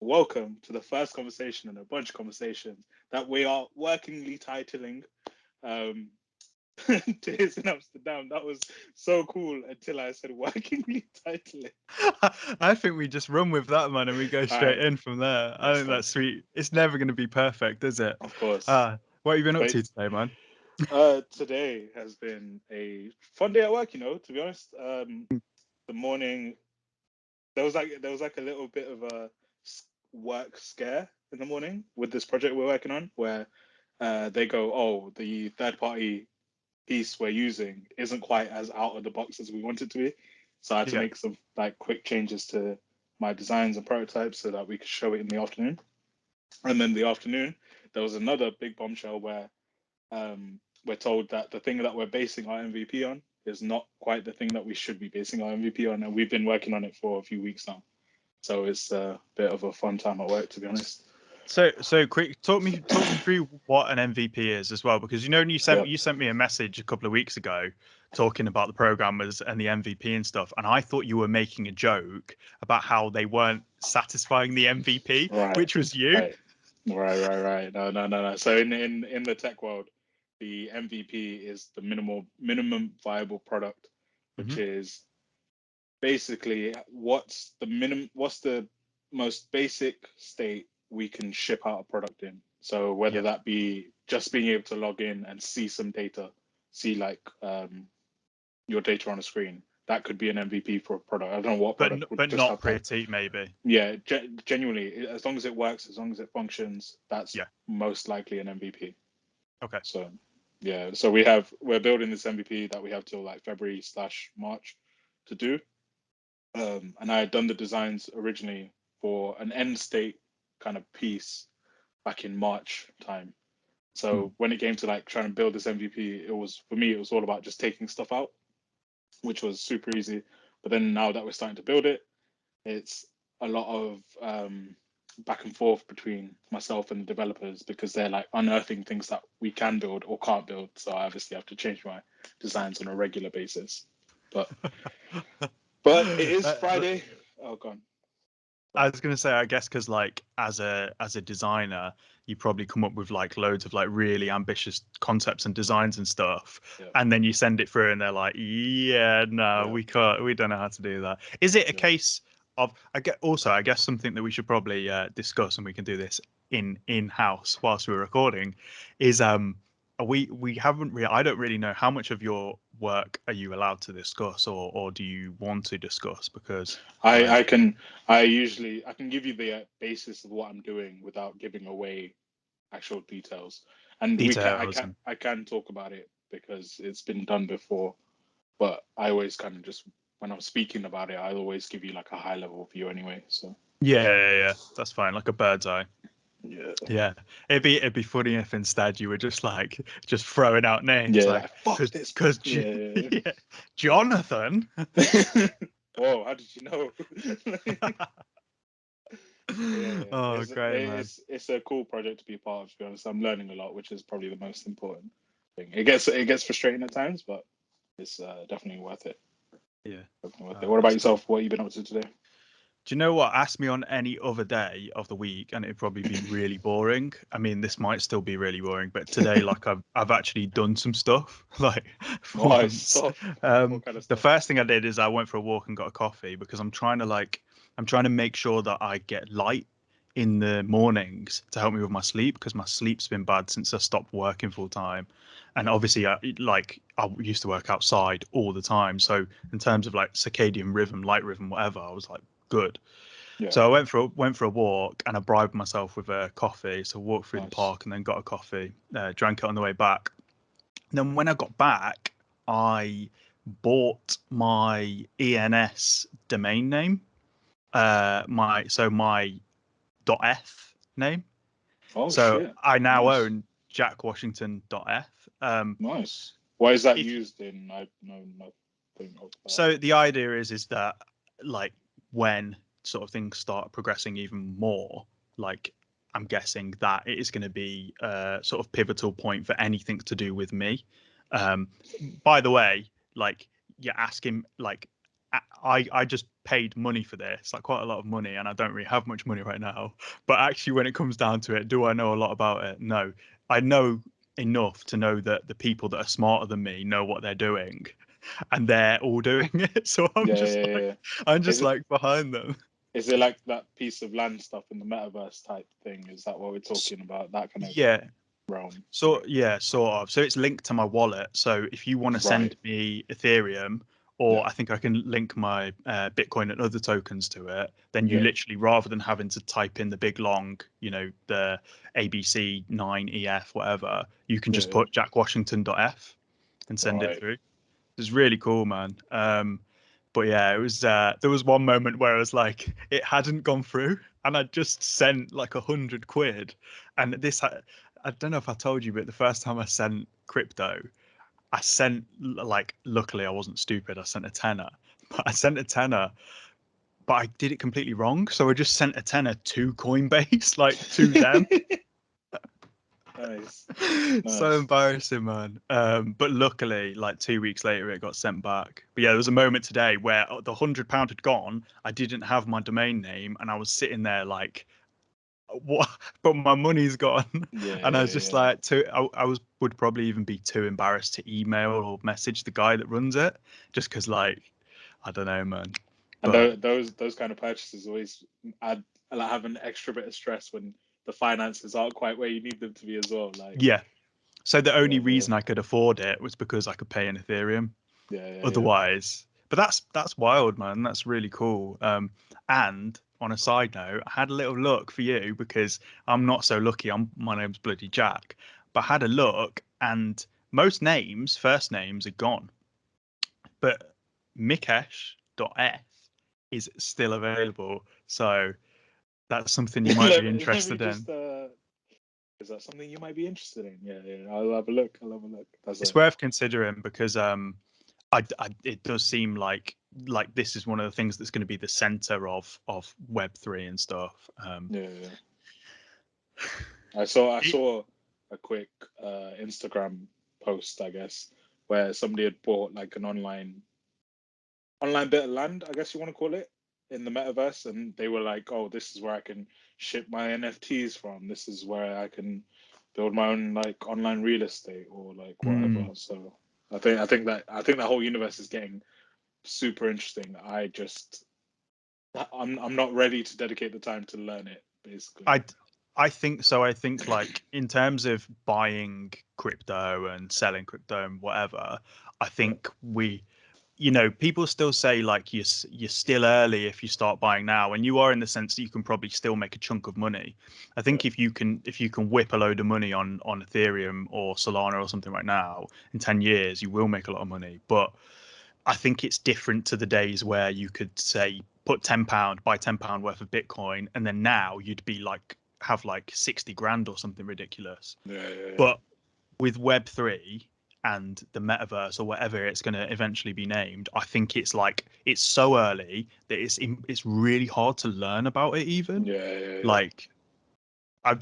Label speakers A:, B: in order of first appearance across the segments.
A: Welcome to the first conversation in a bunch of conversations that we are workingly titling um, Tears in Amsterdam. That was so cool until I said workingly titling.
B: I think we just run with that, man, and we go
A: All
B: straight
A: right,
B: in from there. I
A: let's
B: think
A: go.
B: that's sweet. It's never going to be perfect, is it?
A: Of course.
B: What have you been up
A: But
B: to today, man?
A: today has been a fun day at work, to be honest. The morning there was like a little bit of a work scare in the morning with this project we're working on where they go, oh, the third party piece we're using isn't quite as out of the box as we want it to be. So I had to
B: Yeah,
A: make some like quick changes to my designs and prototypes so that we could show it in the afternoon. And then the afternoon, there was another big bombshell where we're told that the thing that we're basing our MVP on is not quite the thing that we should be basing our MVP on, and we've been working on it for a few weeks now. So it's a bit of a fun time at work, to be honest.
B: So quick, talk me through what an MVP is as well, because when
A: Yeah.
B: you sent me a message a couple of weeks ago talking about the programmers and the MVP and stuff, and I thought you were making a joke about how they weren't satisfying the MVP,
A: Right.
B: which was you.
A: Right. Right. No, no, no, no. So in the tech world, the MVP is the minimum viable product, which
B: Hmm.
A: is basically what's the most basic state we can ship out a product in. So whether
B: Yeah,
A: that be just being able to log in and see some data, see like your data on a screen, that could be an MVP for a product. I don't know what product would
B: but
A: just
B: not
A: have that.
B: pretty, maybe.
A: Yeah, genuinely, as long as it works, as long as it functions, that's
B: Yeah.
A: most likely an MVP.
B: Okay.
A: So yeah, so we're building this MVP that we have till like February/March to do. And I had done the designs originally for an end state kind of piece back in March time.
B: Hmm.
A: So when it came to like trying to build this MVP, it was for me, it was all about just taking stuff out, which was super easy. But then now that we're starting to build it, it's a lot of back and forth between myself and the developers because they're like unearthing things that we can build or can't build. So I obviously have to change my designs on a regular basis. But it is Friday. Oh, gone.
B: I was gonna say, I guess, because like as a designer, you probably come up with like loads of like really ambitious concepts and designs and stuff,
A: Yeah,
B: and then you send it through, and they're like, "Yeah, no,
A: yeah,
B: we can't, we don't know how to do that." Is it a
A: yeah.
B: case of? I guess something that we should probably discuss, and we can do this in house whilst we're recording, is we haven't really. I don't really know how much of your work are you allowed to discuss, or do you want to discuss because
A: I
B: like
A: can I can give you the basis of what I'm doing without giving away actual details, and
B: details and
A: I can talk about it because it's been done before. But I always kind of just when I'm speaking about it, I always give you like a high level view anyway. So
B: yeah. That's fine, like a bird's eye.
A: yeah,
B: Yeah, it'd be funny if instead you were just like just throwing out names
A: yeah,
B: like
A: like fuck this. Yeah.
B: Yeah, Jonathan.
A: Whoa, how did you know? Yeah,
B: Oh, great, man.
A: it's a cool project to be a part of. To be honest, I'm learning a lot, which is probably the most important thing. It gets frustrating at times, but it's definitely worth it.
B: Yeah,
A: Definitely worth it. What about
B: that's cool.
A: yourself? What have you been up to today?
B: Do you know what? Ask me on any other day of the week, and it'd probably be really boring. I mean, this might still be really boring, but today, like, I've actually done some stuff, like, for
A: Nice
B: once.
A: stuff. What kind of
B: The
A: stuff?
B: first thing I did is I went for a walk and got a coffee because I'm trying to make sure that I get light in the mornings to help me with my sleep because my sleep's been bad since I stopped working full time, and
A: Yeah,
B: obviously, I used to work outside all the time, so in terms of like circadian rhythm, light rhythm, whatever, I was like good.
A: yeah,
B: So I went for a walk and I bribed myself with a coffee. So I walked through the
A: nice,
B: park and then got a coffee, drank it on the way back. And then when I got back, I bought my ENS domain name, my .f name.
A: oh
B: So
A: shit,
B: I now
A: nice,
B: own jackwashington.f.
A: nice. Why is that
B: If
A: used in? I know nothing of that.
B: So the idea is that like when sort of things start progressing even more, like I'm guessing that it is going to be a sort of pivotal point for anything to do with me. Um, by the way, like you're asking, like I just paid money for this, like quite a lot of money, and I don't really have much money right now. But actually, when it comes down to it, do I know a lot about it? No. I know enough to know that the people that are smarter than me know what they're doing, and they're all doing it. So
A: Yeah.
B: I'm
A: Is
B: just
A: it
B: like behind them.
A: is it like that piece of land stuff in the metaverse type thing? Is that what we're
B: S-
A: talking about? That kind of
B: Yeah.
A: realm?
B: So yeah, sort of. So it's linked to my wallet. So if you want to
A: Right.
B: send me Ethereum, or
A: Yeah.
B: I think I can link my Bitcoin and other tokens to it, then you
A: Yeah.
B: literally, rather than having to type in the big long, the ABC9EF whatever, you can just
A: Yeah.
B: put jackwashington.f and send it
A: Right.
B: through. It's really cool, man. But yeah, it was. There was one moment where I was like, it hadn't gone through, and I just sent like 100 quid, and I don't know if I told you, but the first time I sent crypto, I sent like, luckily I wasn't stupid. I sent a tenner, but I sent a tenner, but I did it completely wrong. So I just sent a tenner to Coinbase, like to them.
A: Nice.
B: So
A: Nice.
B: embarrassing, man. But luckily, like 2 weeks later, it got sent back. But yeah, there was a moment today where the £100 had gone. I didn't have my domain name, and I was sitting there like, what? But my money's gone, and I was just
A: Yeah.
B: like, I would probably even be too embarrassed to email or message the guy that runs it, just because, like, I don't know, man.
A: And
B: But
A: those kind of purchases always add, like, have an extra bit of stress when the finances aren't quite where you need them to be as well. Like,
B: yeah, so the only
A: yeah,
B: reason I could afford it was because I could pay in Ethereum.
A: yeah.
B: Otherwise. But that's wild, man. That's really cool. And on a side note, I had a little look for you because I'm not so lucky. My name's bloody Jack, but I had a look, and most names, first names, are gone. But Mikesh.f is still available. So that's something you might be
A: Let me
B: interested in.
A: just. Is that something you might be interested in? Yeah. I'll have a look. I'll have a look. That's
B: It's
A: a
B: worth considering because it does seem like this is one of the things that's going to be the center of Web3 and stuff.
A: yeah. I
B: It-
A: saw a quick Instagram post, I guess, where somebody had bought like an online bit of land, I guess you want to call it, in the metaverse, and they were like, "Oh, this is where I can ship my NFTs from. This is where I can build my own like online real estate or like whatever."
B: mm,
A: So I think that whole universe is getting super interesting. I'm not ready to dedicate the time to learn it, basically.
B: I I think so. I think like in terms of buying crypto and selling crypto and whatever, I
A: Yeah,
B: think people still say like you're still early if you start buying now, and you are in the sense that you can probably still make a chunk of money. I
A: yeah,
B: think if you can whip a load of money on Ethereum or Solana or something right now, in 10 years you will make a lot of money. But I think it's different to the days where you could say put £10, buy £10 worth of Bitcoin, and then now you'd be like have like 60 grand or something ridiculous.
A: yeah.
B: But with Web3 and the metaverse or whatever it's going to eventually be named, I think it's so early that it's really hard to learn about it even.
A: Yeah.
B: Like I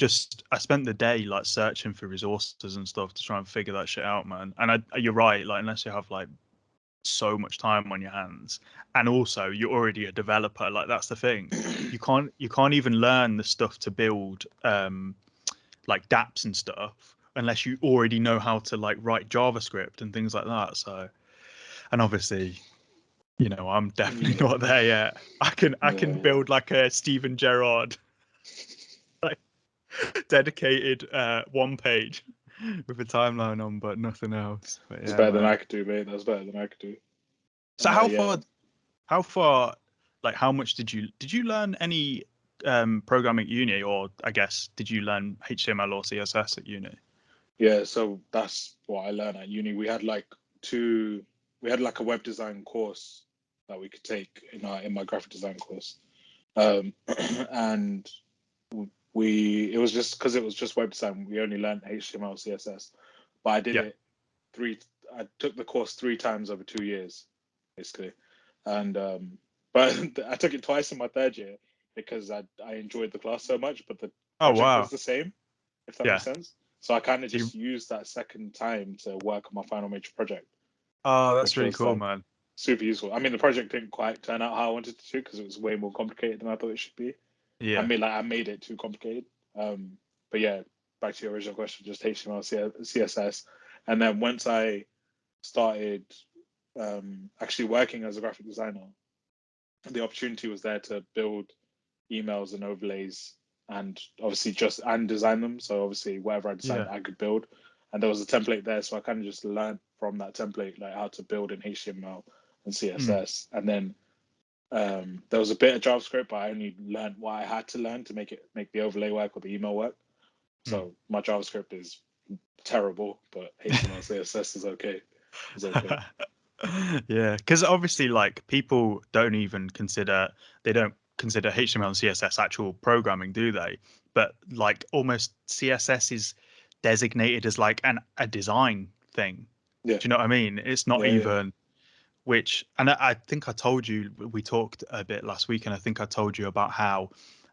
B: spent the day like searching for resources and stuff to try and figure that shit out, man. And you're right, like unless you have like so much time on your hands, and also you're already a developer, like that's the thing. You can't even learn the stuff to build like dApps and stuff unless you already know how to like write JavaScript and things like that. So, and obviously, I'm definitely
A: Yeah,
B: not there yet. I can
A: yeah.
B: build like a Steven Gerrard like dedicated one page with a timeline on, but nothing else. But
A: It's
B: yeah,
A: better than
B: man.
A: I could do, mate. That's better than I could do.
B: So
A: Yeah.
B: how far, like how much did you learn any programming at uni, or I guess did you learn HTML or CSS at uni?
A: Yeah, so that's what I learned at uni. We had like a web design course that we could take in my graphic design course. Um, and it was just because it was just web design, we only learned HTML, CSS. But I did
B: Yeah.
A: it three I took the course 3 times over 2 years, basically. And but I took it twice in my third year because I enjoyed the class so much, but the
B: Oh
A: project was
B: wow.
A: the same, if that
B: Yeah.
A: makes sense. So I kind of
B: So
A: just used that second time to work on my final major project,
B: oh, that's
A: which
B: really
A: was
B: cool,
A: like
B: man.
A: super useful. I mean, the project didn't quite turn out how I wanted it to because it was way more complicated than I thought it should be.
B: Yeah.
A: I made it too complicated. But yeah, back to your original question, just HTML, CSS, and then once I started actually working as a graphic designer, the opportunity was there to build emails and overlays, and obviously and design them. So obviously, whatever I decided,
B: Yeah.
A: I could build, and there was a template there, so I kind of just learned from that template like how to build in HTML and CSS, and then there was a bit of JavaScript, but I only learned what I had to learn to make the overlay work or the email work. So my JavaScript is terrible, but HTML CSS is okay. It's okay.
B: Yeah, because obviously, like people they don't consider HTML and CSS actual programming, do they? But like almost CSS is designated as like a design thing.
A: Yeah,
B: Do you know what I mean? It's not
A: yeah.
B: even and I think I told you we talked a bit last week, and I think I told you about how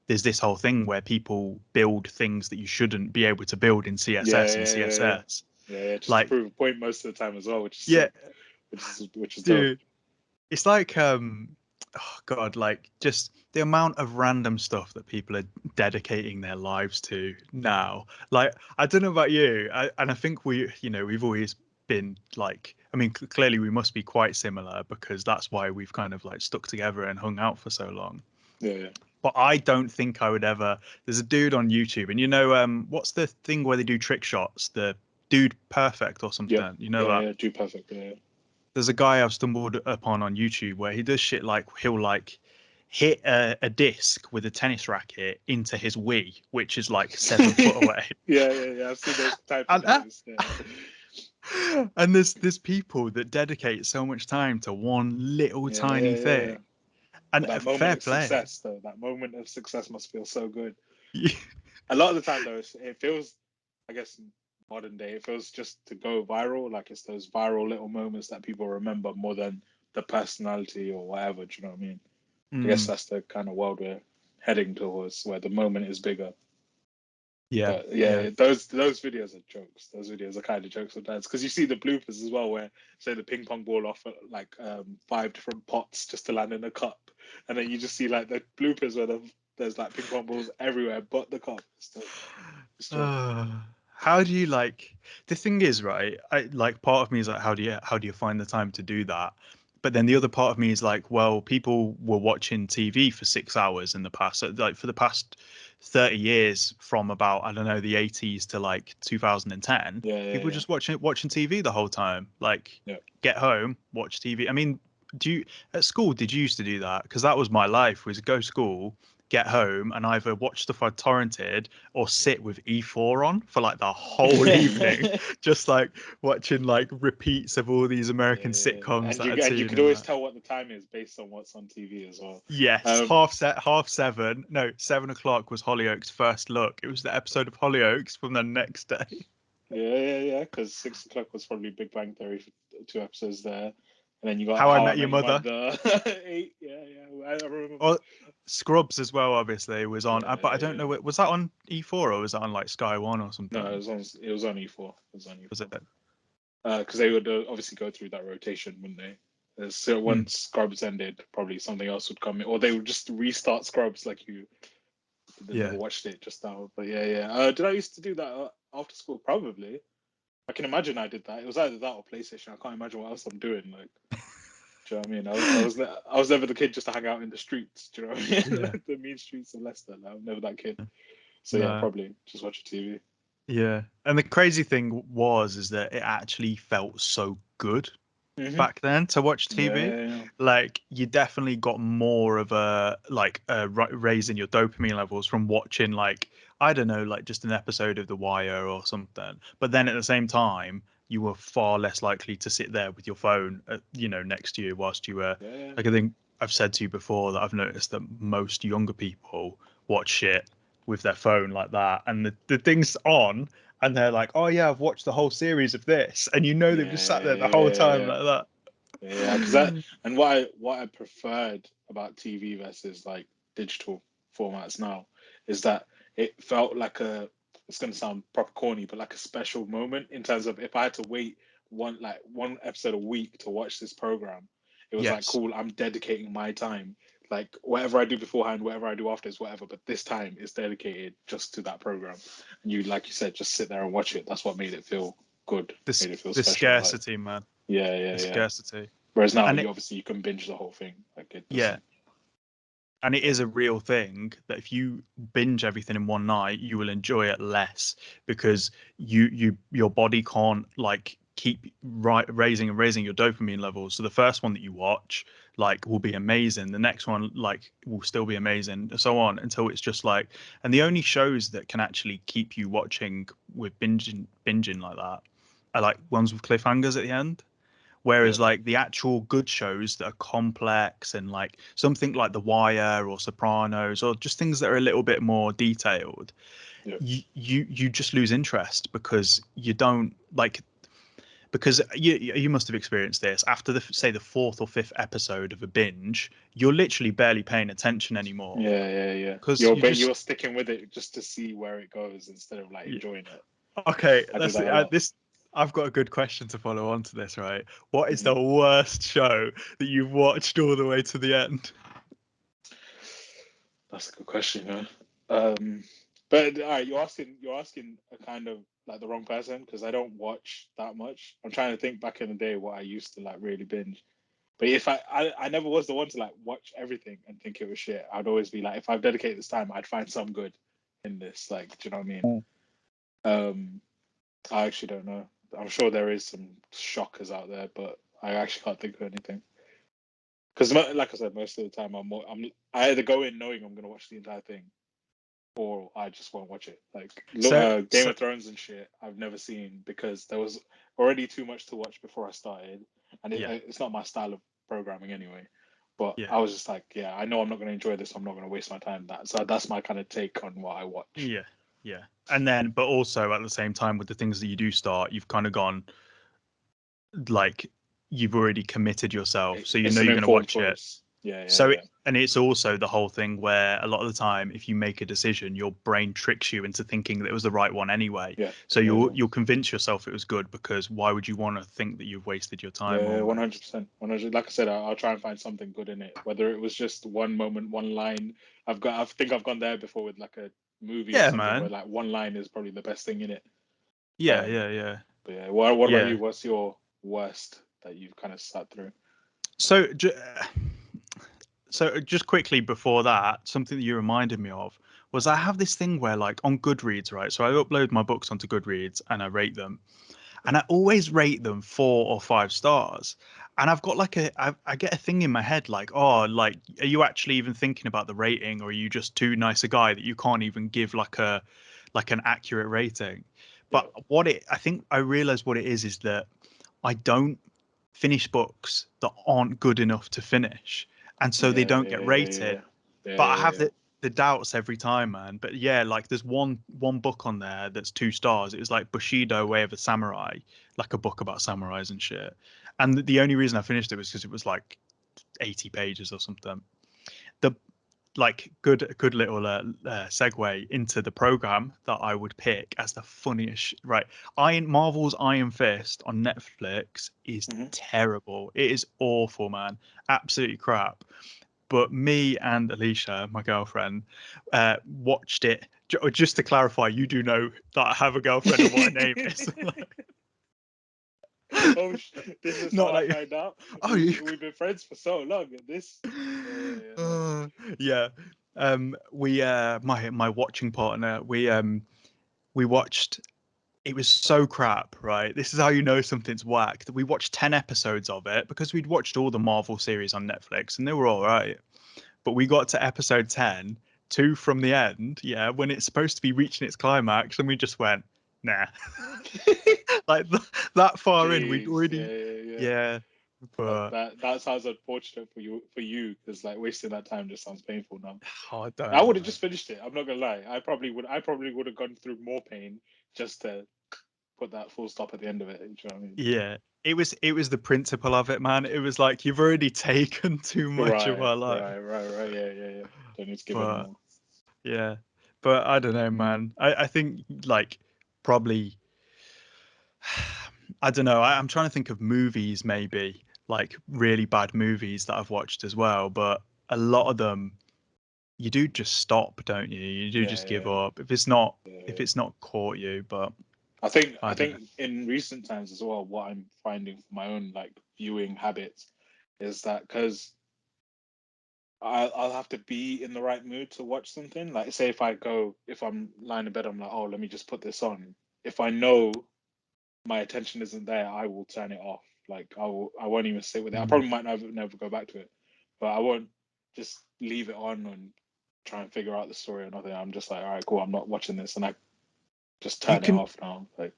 B: there's this whole thing where people build things that you shouldn't be able to build in CSS and CSS.
A: Yeah, just to
B: Like,
A: prove a point most of the time as well, which is
B: yeah,
A: sick, which is dope.
B: dude, it's like oh god, like just the amount of random stuff that people are dedicating their lives to now. Like, I don't know about you, and I think we've always been like, I mean, clearly we must be quite similar because that's why we've kind of like stuck together and hung out for so long.
A: Yeah.
B: But I don't think I would ever. There's a dude on YouTube, and what's the thing where they do trick shots? The Dude Perfect or
A: Yep.
B: something. You know that?
A: Yeah. Do perfect. Yeah.
B: There's a guy I've stumbled upon on YouTube where he does shit like he'll like hit a disc with a tennis racket into his Wii, which is like 7 foot away.
A: Yeah. I've seen those type of
B: And,
A: videos. Yeah.
B: and there's people that dedicate so much time to one little tiny
A: Yeah.
B: thing. And
A: But that moment
B: fair
A: of
B: play.
A: success, though, that moment of success must feel so good. A lot of the time, though, it feels, I guess, modern day, it feels just to go viral. Like it's those viral little moments that people remember more than the personality or whatever. Do you know what I mean? I guess
B: Mm,
A: that's the kind of world we're heading towards, where the moment is bigger.
B: yeah,
A: But
B: yeah.
A: yeah, those videos are jokes. Those videos are kind of jokes sometimes because you see the bloopers as well, where say the ping pong ball off at like 5 different pots just to land in a cup, and then you just see like the bloopers where there's like ping pong balls everywhere but the cup. It's joke.
B: How do you like the thing is, right? I like part of me is like, how do you find the time to do that? But then the other part of me is like, well, people were watching TV for 6 hours in the past. So, like for the past 30 years, from about, I don't know, the 80s to like 2010, people were
A: Yeah.
B: just watching TV the whole time. Like,
A: Yeah.
B: get home, watch TV. I mean, do you at school did you used to do that? Because that was my life, was go school, get home, and either watch stuff I torrented or sit with E4 on for like the whole evening, just like watching like repeats of all these American sitcoms that I'd
A: And you
B: seen
A: could
B: and
A: always
B: that.
A: tell what the time is based on what's on TV as well.
B: Yes,
A: Um,
B: half seven. No, 7 o'clock was Hollyoaks' first look. It was the episode of Hollyoaks from the next day.
A: yeah. Because 6 o'clock was probably Big Bang Theory for 2 episodes there, and then you got
B: How I
A: How I
B: Met Your
A: Met Your
B: Mother,
A: Mother 8. Yeah. I remember.
B: or Scrubs as well. Obviously was on, but I don't know.
A: Yeah.
B: Was that on E4 or was that on like Sky One or
A: No,
B: something?
A: it was on E4. It was on
B: Was
A: E4.
B: it?
A: Because they would obviously go through that rotation, wouldn't they? So
B: Hmm.
A: once Scrubs ended, probably something else would come in, or they would just restart Scrubs like you. They never
B: Yeah.
A: watched it just now, but yeah. Did I used to do that after school? Probably. I can imagine I did that. It was either that or PlayStation. I can't imagine what else I'm doing. Like, do you know what I mean? I was never the kid just to hang out in the streets. Do you know what I mean?
B: Yeah.
A: Like the mean streets of Leicester. Like, I'm never that kid. So yeah,
B: No.
A: probably just watch TV.
B: Yeah. And the crazy thing is that it actually felt so good
A: Hmm.
B: back then to watch TV.
A: Yeah.
B: Like you definitely got more of a raise in your dopamine levels from watching like, I don't know, like just an episode of The Wire or something. But then at the same time, you were far less likely to sit there with your phone, next to you whilst you were
A: Yeah.
B: like, I think I've said to you before that I've noticed that most younger people watch shit with their phone like that, and the thing's on, and they're like, "Oh yeah, I've watched the whole series of this," and they've just sat there the whole time
A: Yeah.
B: like that.
A: Yeah, because that and what I preferred about TV versus like digital formats now is that it felt like it's gonna sound proper corny, but like a special moment in terms of if I had to wait one episode a week to watch this program, It was like, cool, I'm dedicating my time. Like whatever I do beforehand, whatever I do after is whatever. But this time is dedicated just to that program. And you, like you said, just sit there and watch it. That's what made it feel good. Made it feel
B: The
A: special.
B: scarcity,
A: like,
B: man.
A: Yeah.
B: Scarcity.
A: Whereas now,
B: And
A: you can binge the whole thing. Like it
B: yeah,
A: doesn't.
B: and it is a real thing that if you binge everything in one night, you will enjoy it less because your body can't like keep raising your dopamine levels. So the first one that you watch like will be amazing. The next one like will still be amazing, and so on until it's just like. And the only shows that can actually keep you watching with binging like that are like ones with cliffhangers at the end. Whereas
A: Yeah.
B: like the actual good shows that are complex and like something like The Wire or Sopranos or just things that are a little bit more detailed,
A: Yeah.
B: you just lose interest because you don't like because you must have experienced this after the say the fourth or fifth episode of a binge, you're literally barely paying attention anymore
A: Yeah.
B: because you just
A: You're sticking with it just to see where it goes instead of like enjoying it.
B: okay.
A: I do
B: That's
A: that a lot.
B: this. I've got a good question to follow on to this. Right, what is
A: Mhm.
B: the worst show that you've watched all the way to the end?
A: That's a good question, man. But all right, you're asking a kind of like the wrong person because I don't watch that much. I'm trying to think back in the day what I used to like really binge. But if I never was the one to like watch everything and think it was shit. I'd always be like, if I've dedicated this time, I'd find some good in this. Like, do you know what I mean? Um, I actually don't know. I'm sure there is some shockers out there, but I actually can't think of anything. Because, like I said, most of the time I either go in knowing I'm gonna watch the entire thing, or I just won't watch it. Like Game
B: So
A: of Thrones and shit, I've never seen because there was already too much to watch before I started, and
B: yeah,
A: it's not my style of programming anyway. But
B: yeah,
A: I was just like, yeah, I know I'm not going to enjoy this. I'm not going to waste my time. So that's my kind of take on what I watch.
B: yeah, yeah. And then, but also at the same time, with the things that you do start, you've kind of gone like you've already committed yourself, so you know
A: It's an
B: you're going to
A: informed
B: watch it.
A: choice. Yeah, yeah,
B: So,
A: yeah.
B: and it's also the whole thing where a lot of the time, if you make a decision, your brain tricks you into thinking that it was the right one anyway.
A: Yeah,
B: So
A: yeah,
B: you'll convince yourself it was good because why would you want to think that you've wasted your time
A: yeah.
B: almost?
A: 100%. 100. Like I said, I'll try and find something good in it. Whether it was just one moment, one line. I think I've gone there before with like a movie or
B: Yeah,
A: something where
B: man.
A: like one line is probably the best thing in it.
B: Yeah,
A: Um,
B: yeah, yeah,
A: but yeah, what about
B: yeah.
A: you? What's your worst that you've kind of sat through?
B: So, so just quickly before that, something that you reminded me of was I have this thing where, like, on Goodreads, right? So I upload my books onto Goodreads and I rate them, and I always rate them 4 or 5 stars. And I've got like I get a thing in my head like, oh, like, are you actually even thinking about the rating, or are you just too nice a guy that you can't even give like an accurate rating?
A: Yeah,
B: But I think I realize what it is that I don't finish books that aren't good enough to finish, and so they
A: yeah,
B: don't get
A: yeah, yeah,
B: rated.
A: yeah, yeah,
B: But I
A: yeah,
B: have
A: yeah.
B: the doubts every time, man. But yeah, like there's one book on there that's 2 stars. It was like Bushido Way of the Samurai, like a book about samurais and shit. And the only reason I finished it was because it was like 80 pages or something. The like good little segue into the program that I would pick as the funniest. Right, Marvel's Iron Fist on Netflix is
A: Hmm.
B: terrible. It is awful, man. Absolutely crap. But me and Alicia, my girlfriend, watched it. Just to clarify, you do know that I have a girlfriend and what her name is.
A: Oh, this is
B: Not
A: how I
B: like,
A: find out.
B: oh, you.
A: We've been friends for so long. And this, yeah, no.
B: Yeah. We my watching partner, we watched. It was so crap, right? This is how you know something's whack. That we watched 10 episodes of it because we'd watched all the Marvel series on Netflix and they were all right. But we got to episode 10, 2 from the end, yeah, when it's supposed to be reaching its climax, and we just went, nah. Like that far in, we'd
A: Jeez,
B: already,
A: yeah.
B: yeah. But
A: That sounds unfortunate for you because like wasting that time just sounds painful now.
B: oh, I don't
A: I
B: know,
A: would have
B: man.
A: just finished it. I'm not gonna lie. I probably would have gone through more pain just to put that full stop at the end of it. Do you know what I mean?
B: Yeah, it was the principle of it, man. It was like you've already taken too much of our life.
A: Right. Yeah. Don't need to give
B: But
A: anymore.
B: yeah, but I don't know, man. I think like probably I don't know. I'm trying to think of movies maybe like really bad movies that I've watched as well, but a lot of them you do just stop, don't you? You do just give up if it's not caught you. But
A: I think
B: I
A: I
B: don't know.
A: think in recent times as well, what I'm finding for my own like viewing habits is that because I'll have to be in the right mood to watch something. Like, say if I'm lying in bed, I'm like, oh, let me just put this on. If I know my attention isn't there, I will turn it off. Like, I won't even sit with it. I
B: Mm.
A: probably might never go back to it, but I won't just leave it on and try and figure out the story or nothing. I'm just like, all right, cool, I'm not watching this, and I just
B: You
A: turn it
B: can.
A: off now. Like,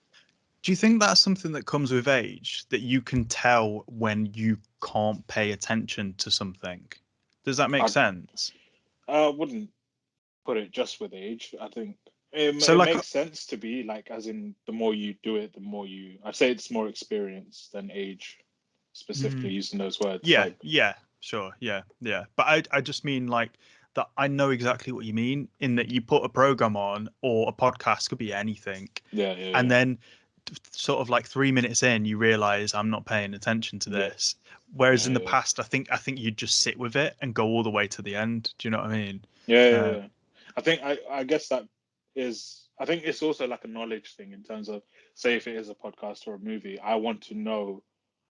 B: Do you think that's something that comes with age, that you can tell when you can't pay attention to something? Does that make
A: I
B: sense?
A: I wouldn't put it just with age. I think
B: So
A: it
B: like,
A: makes sense to be like, as in, the more you do it, the more you. I'd say it's more experience than age, specifically
B: mm,
A: using those words.
B: yeah,
A: Like,
B: yeah, sure, yeah, yeah. But I just mean like that. I know exactly what you mean in that you put a program on or a podcast, could be anything,
A: yeah, yeah,
B: and
A: yeah,
B: then sort of like 3 minutes in, you realize I'm not paying attention to
A: yeah,
B: this. Whereas
A: yeah,
B: in the
A: yeah,
B: past, I think you just sit with it and go all the way to the end. Do you know what I mean?
A: yeah, yeah,
B: Uh,
A: yeah. I guess that is. I think it's also like a knowledge thing in terms of, say, if it is a podcast or a movie, I want to know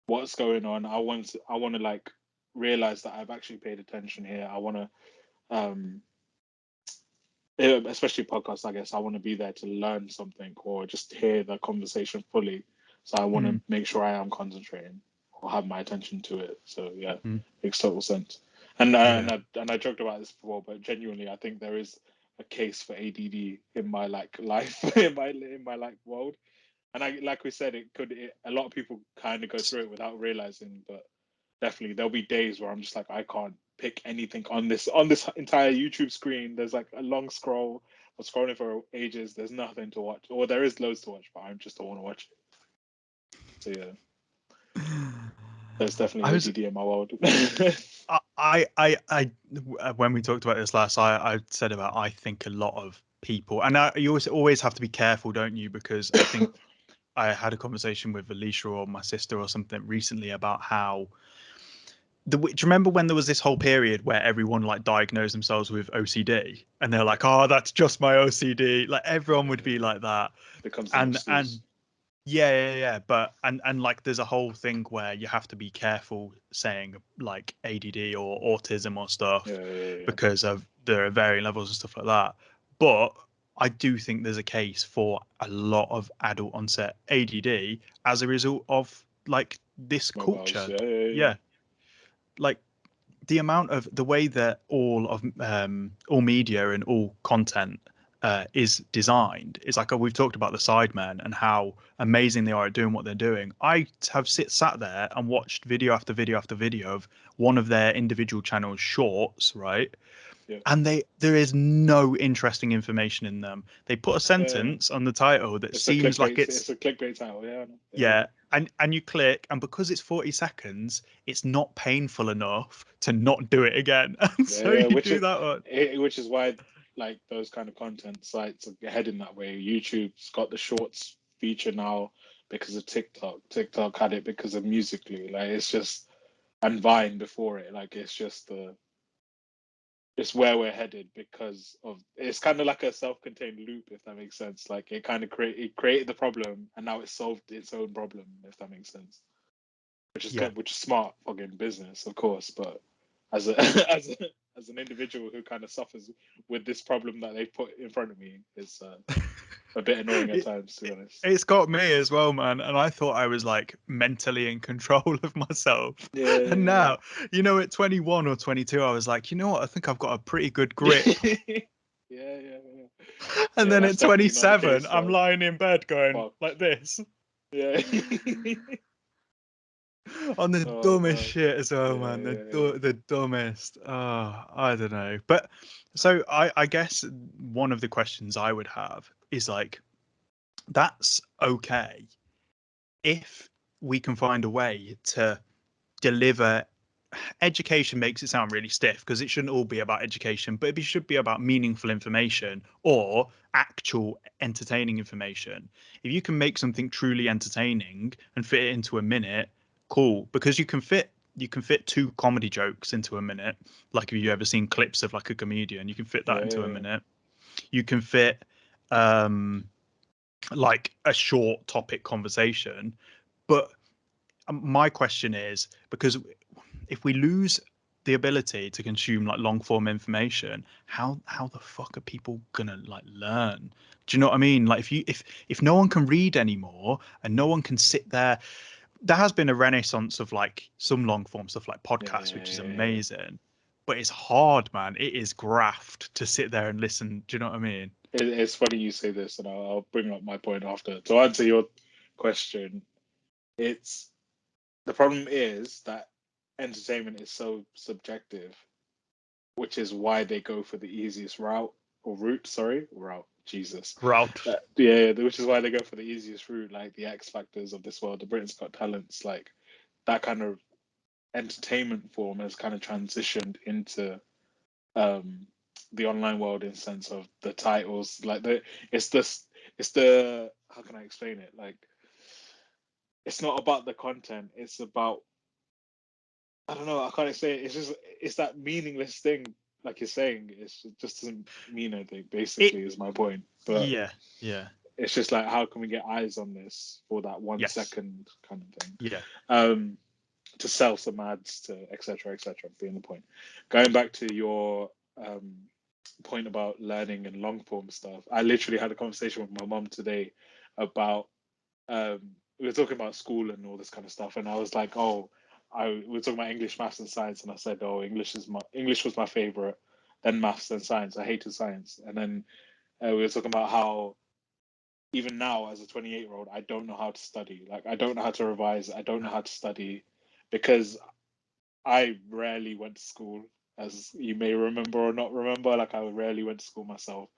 A: what's going on. I want to like realize that I've actually paid attention here. I want to um especially podcasts, I guess I want to be there to learn something or just hear the conversation fully. So I want to
B: mm,
A: make sure I am concentrating or have my attention to it. So yeah,
B: mm,
A: makes total sense. And
B: yeah.
A: I joked about this before, but genuinely, I think there is a case for ADD in my like life, in my like world. And I, like we said, a lot of people kind of go through it without realizing, but definitely there'll be days where I'm just like, I can't pick anything on this entire YouTube screen. There's like a long scroll. I'm scrolling for ages. There's nothing to watch, or there is loads to watch, but I just don't want to watch it. So yeah, there's
B: I
A: definitely
B: was
A: ADD in my world.
B: when we talked about this last, I said about I think a lot of people, and you always have to be careful, don't you? Because I think I had a conversation with Alicia or my sister or something recently about how do you remember when there was this whole period where everyone like diagnosed themselves with OCD and they're like, oh, that's just my OCD. Like everyone would be like that,
A: Becomes an
B: and
A: excuse.
B: yeah. But and like there's a whole thing where you have to be careful saying like ADD or autism or
A: Yeah,
B: stuff
A: yeah, yeah.
B: because of there are varying levels and stuff like that. But I do think there's a case for a lot of adult onset ADD as a result of like this
A: Mobiles.
B: culture.
A: Yeah, yeah, yeah.
B: Yeah, like the amount of the way that all media and all content is designed is like we've talked about the Sidemen and how amazing they are at doing what they're doing. I have sat there and watched video after video after video of one of their individual channels shorts, right?
A: Yeah.
B: And there is no interesting information in them. They put a
A: Yeah.
B: sentence on the title that
A: It's a
B: seems like
A: clickbait.
B: it's
A: It's a clickbait title. Yeah, yeah,
B: yeah, and you click, and because it's 40 seconds, it's not painful enough to not do it again. And
A: yeah,
B: so
A: yeah.
B: you do that one.
A: Which is why like those kind of content sites are heading that way. YouTube's got the shorts feature now because of TikTok. TikTok had it because of Musically. Like, it's just, and Vine before it. Like, it's just it's where we're headed because of, it's kind of like a self-contained loop, if that makes sense. Like, it created the problem and now it solved its own problem, if that makes sense. Which is
B: Yeah.
A: good, which is smart fucking business, of course. But as a as an individual who kind of suffers with this problem that they put in front of me, it's a bit annoying at
B: It,
A: times, to be honest.
B: it's got me as well, man. And I thought I was like mentally in control of myself. And
A: Yeah,
B: now, at 21 or 22, I was like, you know what? I think I've got a pretty good
A: yeah,
B: grip.
A: yeah, yeah.
B: And
A: Yeah,
B: then
A: that's
B: at
A: definitely not the
B: 27,
A: case.
B: I'm
A: Like,
B: lying in bed going
A: fucked.
B: like this
A: Yeah.
B: on the
A: Oh
B: dumbest
A: man.
B: shit as well,
A: Yeah,
B: man. The
A: yeah,
B: the dumbest. Oh, I don't know. But so I guess one of the questions I would have is like, that's okay if we can find a way to deliver education makes it sound really stiff because it shouldn't all be about education, but it should be about meaningful information or actual entertaining information. If you can make something truly entertaining and fit it into a minute, cool, because you can fit 2 comedy jokes into a minute. Like, if you ever seen clips of like a comedian, you can fit that into a minute. You can fit like a short topic conversation. But my question is, because if we lose the ability to consume like long form information, how the fuck are people gonna like learn? Do you know what I mean? Like, if no one can read anymore and no one can sit there, there has been a renaissance of like some long form stuff like podcasts, which is amazing. But it's hard, man. It is graft to sit there and listen. Do you know what I mean?
A: It's funny you say this, and I'll bring up my point after. To answer your question, it's the problem is that entertainment is so subjective, which is why they go for the easiest route. Jesus.
B: Route.
A: Yeah, which is why they go for the easiest route, like the X Factors of this world, the Britain's Got Talents, like that kind of entertainment form has kind of transitioned into the online world in sense of the titles. Like it's the how can I explain it? Like, it's not about the content. It's about, I don't know. I can't explain it. It's that meaningless thing. Like you're saying, it just doesn't mean anything. Basically, is my point. But
B: Yeah, yeah,
A: it's just like, how can we get eyes on this for that 1
B: yes,
A: second kind of thing?
B: yeah,
A: To sell some ads, to etc. etc. Being the point. Going back to your point about learning and long form stuff, I literally had a conversation with my mom today about we were talking about school and all this kind of stuff, and I was like, oh, we were talking about English, maths, and science, and I said, oh, English was my favorite, then maths, then science. I hated science, and then we were talking about how even now as a 28-year-old, I don't know how to study. Like, I don't know how to revise. I don't know how to study because I rarely went to school, as you may remember or not remember. Like, I rarely went to school myself,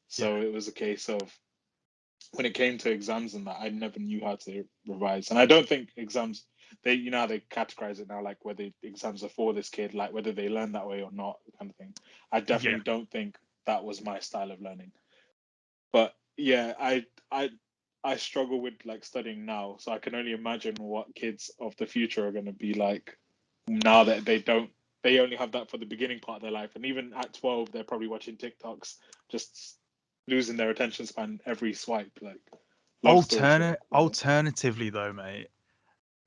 B: yeah,
A: so it was a case of, when it came to exams and that, I never knew how to revise. And I don't think exams, they, you know how they categorize it now, like whether exams are for this kid, like whether they learn that way or not, kind of thing. I
B: yeah.
A: definitely don't think that was my style of learning. But yeah, I struggle with like studying now, so I can only imagine what kids of the future are going to be like now that they only have that for the beginning part of their life, and even at 12 they're probably watching TikToks, just losing their attention span every swipe. Like, long story short.
B: Alternatively, though, mate,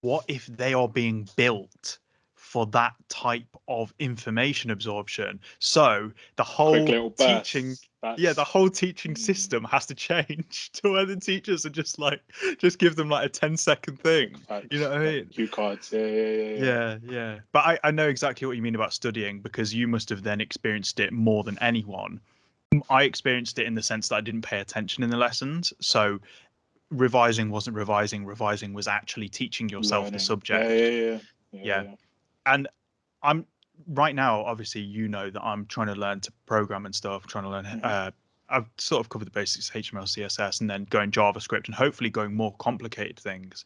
B: what if they are being built for that type of information absorption? So the
A: Quick
B: whole
A: little
B: teaching,
A: bursts.
B: yeah, the
A: That's
B: whole teaching system has to change to where the teachers are just like, just give them like a 10-second thing. You know
A: facts.
B: what I
A: Like
B: mean?
A: cue cards. Yeah.
B: Yeah, yeah. But I know exactly what you mean about studying, because you must have then experienced it more than anyone. I experienced it in the sense that I didn't pay attention in the lessons. So revising wasn't revising. Revising was actually teaching yourself the
A: Learning. Yeah.
B: subject. Yeah.
A: Yeah.
B: And I'm right now, obviously, you know that I'm trying to learn to program and stuff, trying to learn.
A: Mhm.
B: I've sort of covered the basics, HTML, CSS, and then going JavaScript and hopefully going more complicated things.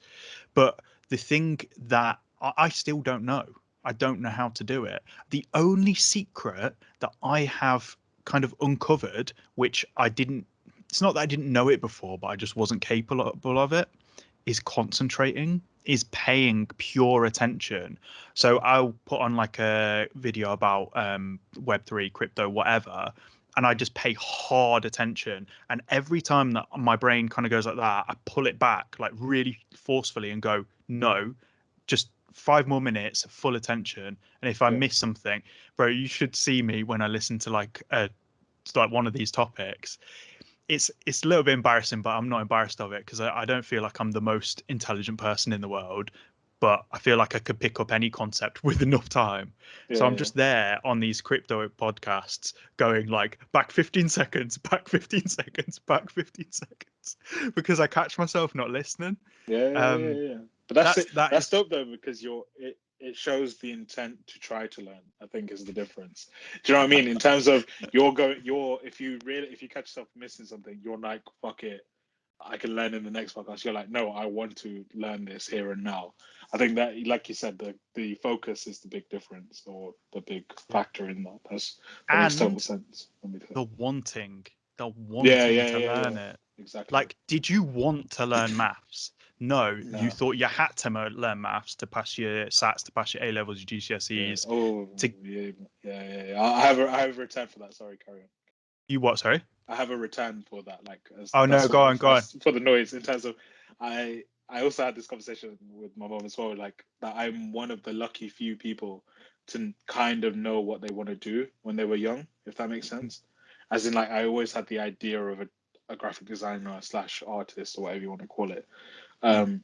B: But the thing that I still don't know, I don't know how to do it. The only secret that I have kind of uncovered, which I didn't, it's not that I didn't know it before, but I just wasn't capable of it, is concentrating, is paying pure attention. So I'll put on like a video about Web3, crypto, whatever, and I just pay hard attention. And every time that my brain kind of goes like that, I pull it back like really forcefully and go, no, just 5 more minutes, full attention. And if I
A: Yeah.
B: miss something, bro, you should see me when I listen to like one of these topics. It's a little bit embarrassing, but I'm not embarrassed of it because I don't feel like I'm the most intelligent person in the world, but I feel like I could pick up any concept with enough time. So I'm
A: Yeah.
B: just there on these crypto podcasts going like back 15 seconds, back 15 seconds, back 15 seconds because I catch myself not listening.
A: Yeah. But that's it.
B: That
A: That's
B: is
A: dope though, because it shows the intent to try to learn, I think, is the difference. Do you know what I mean? In terms of if you catch yourself missing something, you're like, fuck it, I can learn in the next podcast. You're like, no, I want to learn this here and now. I think that, like you said, the focus is the big difference, or the big
B: yeah.
A: factor in that. That makes total
B: And
A: sense.
B: the wanting, the
A: Yeah,
B: wanting to learn
A: yeah.
B: it.
A: Exactly.
B: Like, did you want to learn maths? No, you
A: No.
B: thought you had to learn maths to pass your SATs, to pass your A levels, your
A: Yeah.
B: GCSEs.
A: Oh,
B: To
A: yeah. I have a return for that. Sorry, carry on.
B: you what? Sorry.
A: I have a return for that. Like, as
B: Oh no, go on, go on.
A: that's for the noise. In terms of, I also had this conversation with my mom as well. Like that, I'm one of the lucky few people to kind of know what they want to do when they were young, if that makes sense. As in, like, I always had the idea of a graphic designer slash artist or whatever you want to call it. Um,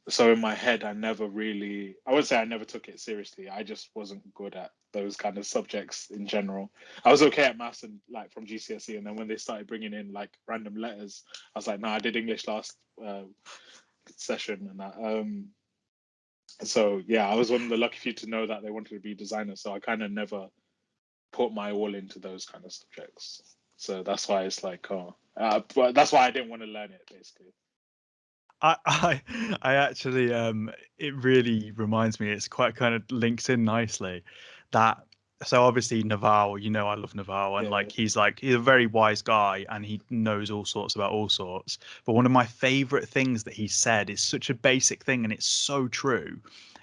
A: so in my head, I wouldn't say I never took it seriously. I just wasn't good at those kind of subjects in general. I was okay at maths and like from GCSE, and then when they started bringing in like random letters, I was like, no, I did English last session and that. So yeah, I was one of the lucky few to know that they wanted to be designers. So I kind of never put my all into those kind of subjects. So that's why it's like, but that's why I didn't want to learn it basically.
B: I actually it really reminds me, it's quite kind of links in nicely that so obviously Naval, you know I love Naval, and
A: Yeah,
B: he's a very wise guy and he knows all sorts about all sorts. But one of my favorite things that he said is such a basic thing and it's so true,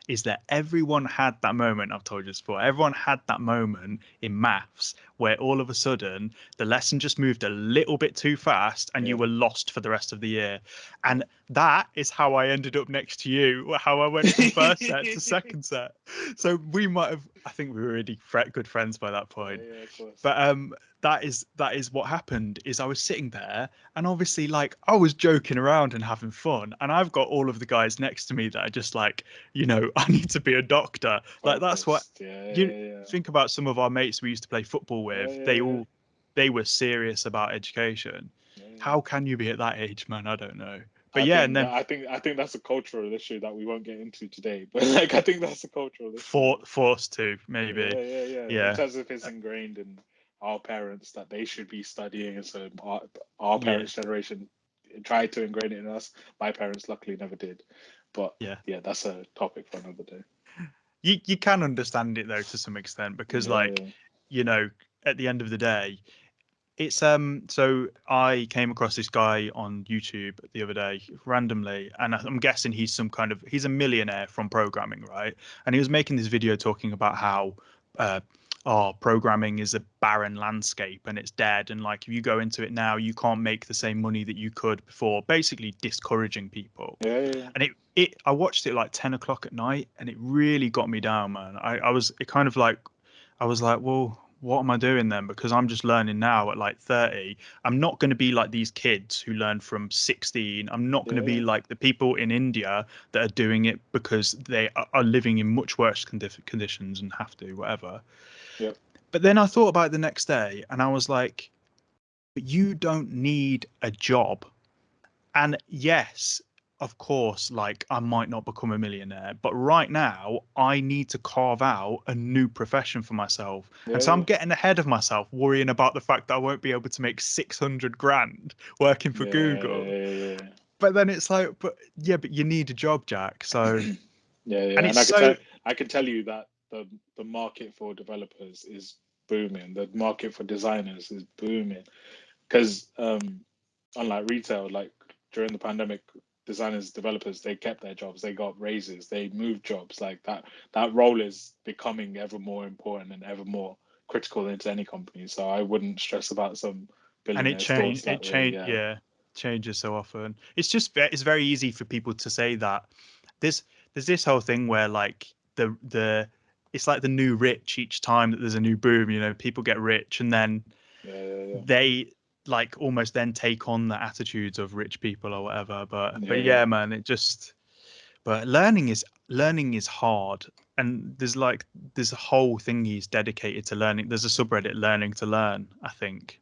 B: is that everyone had that moment, I've told you this before, everyone had that moment in maths where all of a sudden the lesson just moved a little bit too fast and you
A: yeah,
B: were lost for the rest of the year.
A: yeah.
B: And that is how I ended up next to you, how I went from first set to second set. So we might have, I think we were really good friends by that point.
A: Yeah, of course.
B: But that is what happened, is I was sitting there and obviously like I was joking around and having fun. And I've got all of the guys next to me that are just like, I need to be a doctor. Like that's what
A: Focused. Yeah,
B: you
A: yeah, yeah.
B: think about. Some of our mates we used to play football
A: Yeah,
B: with,
A: yeah, yeah.
B: they were serious about education.
A: Yeah, yeah.
B: How can you be at that age, man? I don't know. But
A: I
B: yeah, and
A: think
B: then
A: I think that's a cultural issue that we won't get into today. But like, I think that's a cultural issue.
B: forced to maybe.
A: Yeah. In
B: Yeah,
A: terms of it's ingrained in our parents that they should be studying, and so our
B: yeah,
A: parents' generation tried to ingrain it in us. My parents luckily never did. But
B: yeah.
A: yeah, that's a topic for another day.
B: You can understand it though to some extent because like,
A: Yeah,
B: you know, at the end of the day, it's so I came across this guy on YouTube the other day randomly, and I'm guessing he's a millionaire from programming, right? And he was making this video talking about how uh programming is a barren landscape and it's dead, and like if you go into it now you can't make the same money that you could before, basically discouraging people.
A: yeah.
B: And it I watched it like 10 o'clock at night and it really got me down, man. I was it kind of like I was like, well, what am I doing then? Because I'm just learning now at like 30. I'm not going to be like these kids who learn from 16. I'm not going to be
A: Yeah,
B: like the people in India that are doing it because they are living in much worse conditions and have to, whatever.
A: yeah,
B: But then I thought about it the next day and I was like, but you don't need a job. And yes, of course, like I might not become a millionaire, but right now I need to carve out a new profession for myself. And so I'm
A: yeah,
B: getting ahead of myself, worrying about the fact that I won't be able to make 600 grand working for Google.
A: yeah.
B: But then it's like, but yeah, but you need a job, Jack. So, and
A: And
B: it's so,
A: I can tell you that the market for developers is booming. The market for designers is booming because unlike retail, like during the pandemic, designers, developers, they kept their jobs, they got raises, they moved jobs. Like that role is becoming ever more important and ever more critical into any company. So I wouldn't stress about some
B: and it
A: billionaires' thoughts
B: changed,
A: that way. Yeah,
B: yeah, changes so often. It's just, it's very easy for people to say that. There's, there's this whole thing where like it's like the new rich each time that there's a new boom, people get rich and then
A: yeah.
B: they like almost then take on the attitudes of rich people or whatever. But
A: Yeah.
B: yeah, man, but learning is hard. And there's a whole thing he's dedicated to learning. There's a subreddit, learning to learn, I think.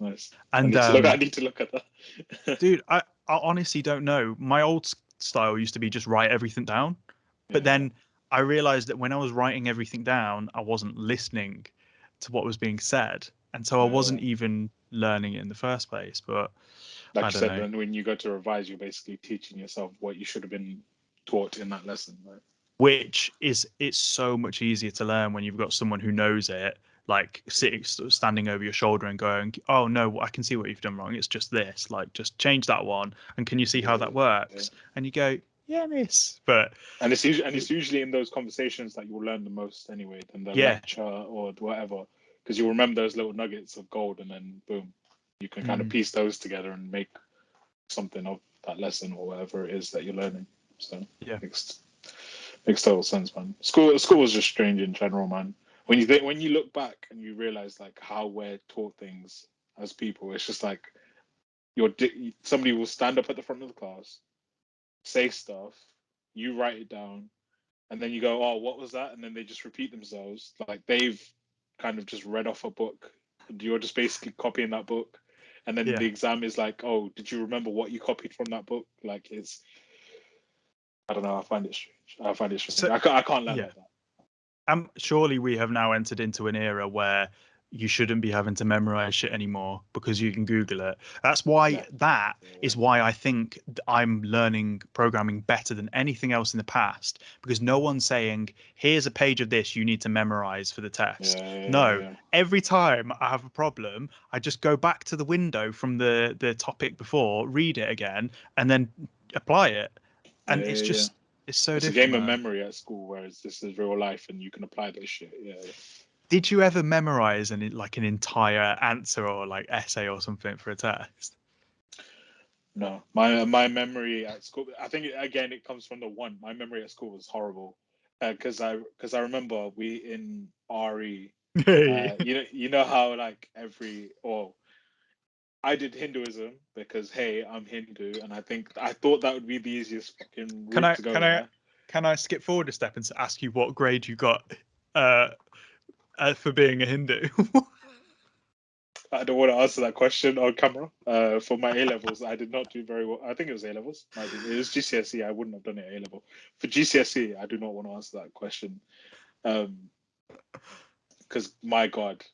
A: Nice.
B: And
A: I need to look at that.
B: dude, I honestly don't know. My old style used to be just write everything down, but
A: Yeah.
B: then I realized that when I was writing everything down, I wasn't listening to what was being said, and so I
A: Uh,
B: wasn't even learning it in the first place. But
A: like
B: I
A: you
B: don't
A: said,
B: know.
A: when you go to revise, you're basically teaching yourself what you should have been taught in that lesson, right?
B: Which is, it's so much easier to learn when you've got someone who knows it. like standing over your shoulder and going, oh no, I can see what you've done wrong, it's just this, like just change that one, and can you see how that works? And you go, yeah, miss. But
A: and it's usually in those conversations that you'll learn the most anyway than the lecture or whatever, because you'll remember those little nuggets of gold, and then boom, you can kind of piece those together and make something of that lesson or whatever it is that you're learning. So makes total sense, man. School was just strange in general, man. When you look back and you realize like how we're taught things as people, it's just like somebody will stand up at the front of the class, say stuff, you write it down, and then you go, oh, what was that? And then they just repeat themselves like they've kind of just read off a book. You're just basically copying that book, and then the exam is like, oh, did you remember what you copied from that book? Like it's, I don't know. I find it strange. So, I can't learn like that.
B: Surely we have now entered into an era where you shouldn't be having to memorize shit anymore because you can Google it. That's why is why I think I'm learning programming better than anything else in the past, because no one's saying, here's a page of this you need to memorize for the test. Every time I have a problem, I just go back to the window from the topic before, read it again, and then apply it. And it's just it's so different.
A: It's a game of memory at school, whereas this is real life and you can apply this shit.
B: Did you ever memorize an entire answer or like essay or something for a test?
A: No, my memory at school, I think again it comes from the one. My memory at school was horrible, because I remember we in RE, you know how like I did Hinduism because hey, I'm Hindu, and I thought that would be the easiest fucking route to go.
B: Can I skip forward a step and ask you what grade you got for being a Hindu?
A: I don't want to answer that question on camera. For my A levels, I did not do very well. I think it was A levels. It was GCSE. I wouldn't have done it A level. For GCSE, I do not want to answer that question. Because my God,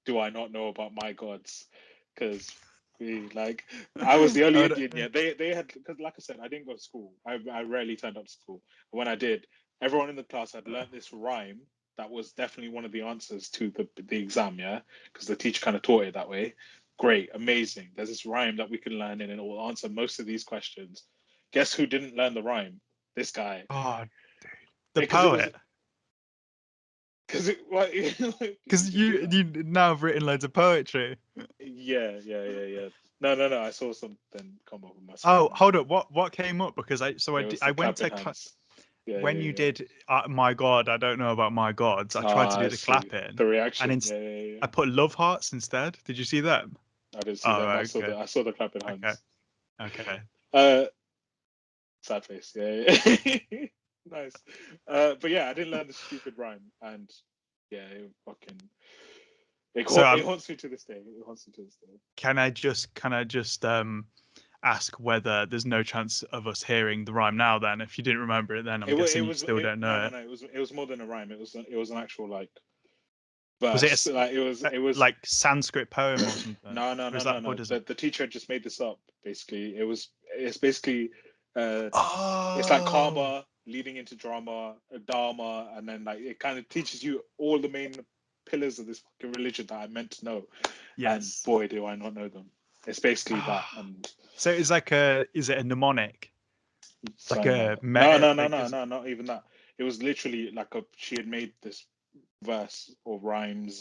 A: do I not know about my gods? Because I was the only Indian. Yeah, they had, because like I said, I didn't go to school. I rarely turned up to school. But when I did, everyone in the class had learnt this rhyme that was definitely one of the answers to the exam. Yeah, because the teacher kind of taught it that way. Great, amazing. There's this rhyme that we can learn and it will answer most of these questions. Guess who didn't learn the rhyme? This guy.
B: Oh, dude. The poet. Because you now have written loads of poetry.
A: Yeah. No. I saw something come up on my screen.
B: Oh, hold up. What came up? Because I went to class. When you did my God, I don't know about my gods. I tried to do the clapping.
A: The reaction.
B: And I put love hearts instead. Did you see them?
A: I didn't see them. I saw the clapping hands.
B: Okay.
A: Sad face. Yeah. Nice. But yeah, I didn't learn the stupid rhyme, and yeah, it haunts me to this day.
B: Can I just ask whether there's no chance of us hearing the rhyme now? Then, if you didn't remember it, then I'm guessing you still don't know it.
A: No. It was more than a rhyme. It was an actual like
B: verse.
A: Was it
B: it was like Sanskrit poem or something?
A: No. The teacher just made this up. Basically, it's basically it's like karma leading into drama, dharma, and then like it kind of teaches you all the main pillars of this fucking religion that I meant to know. Yes. And boy, do I not know them. It's basically that. And
B: so it's like is it a mnemonic? Like a
A: no, not even that. It was literally like she had made this verse or rhyming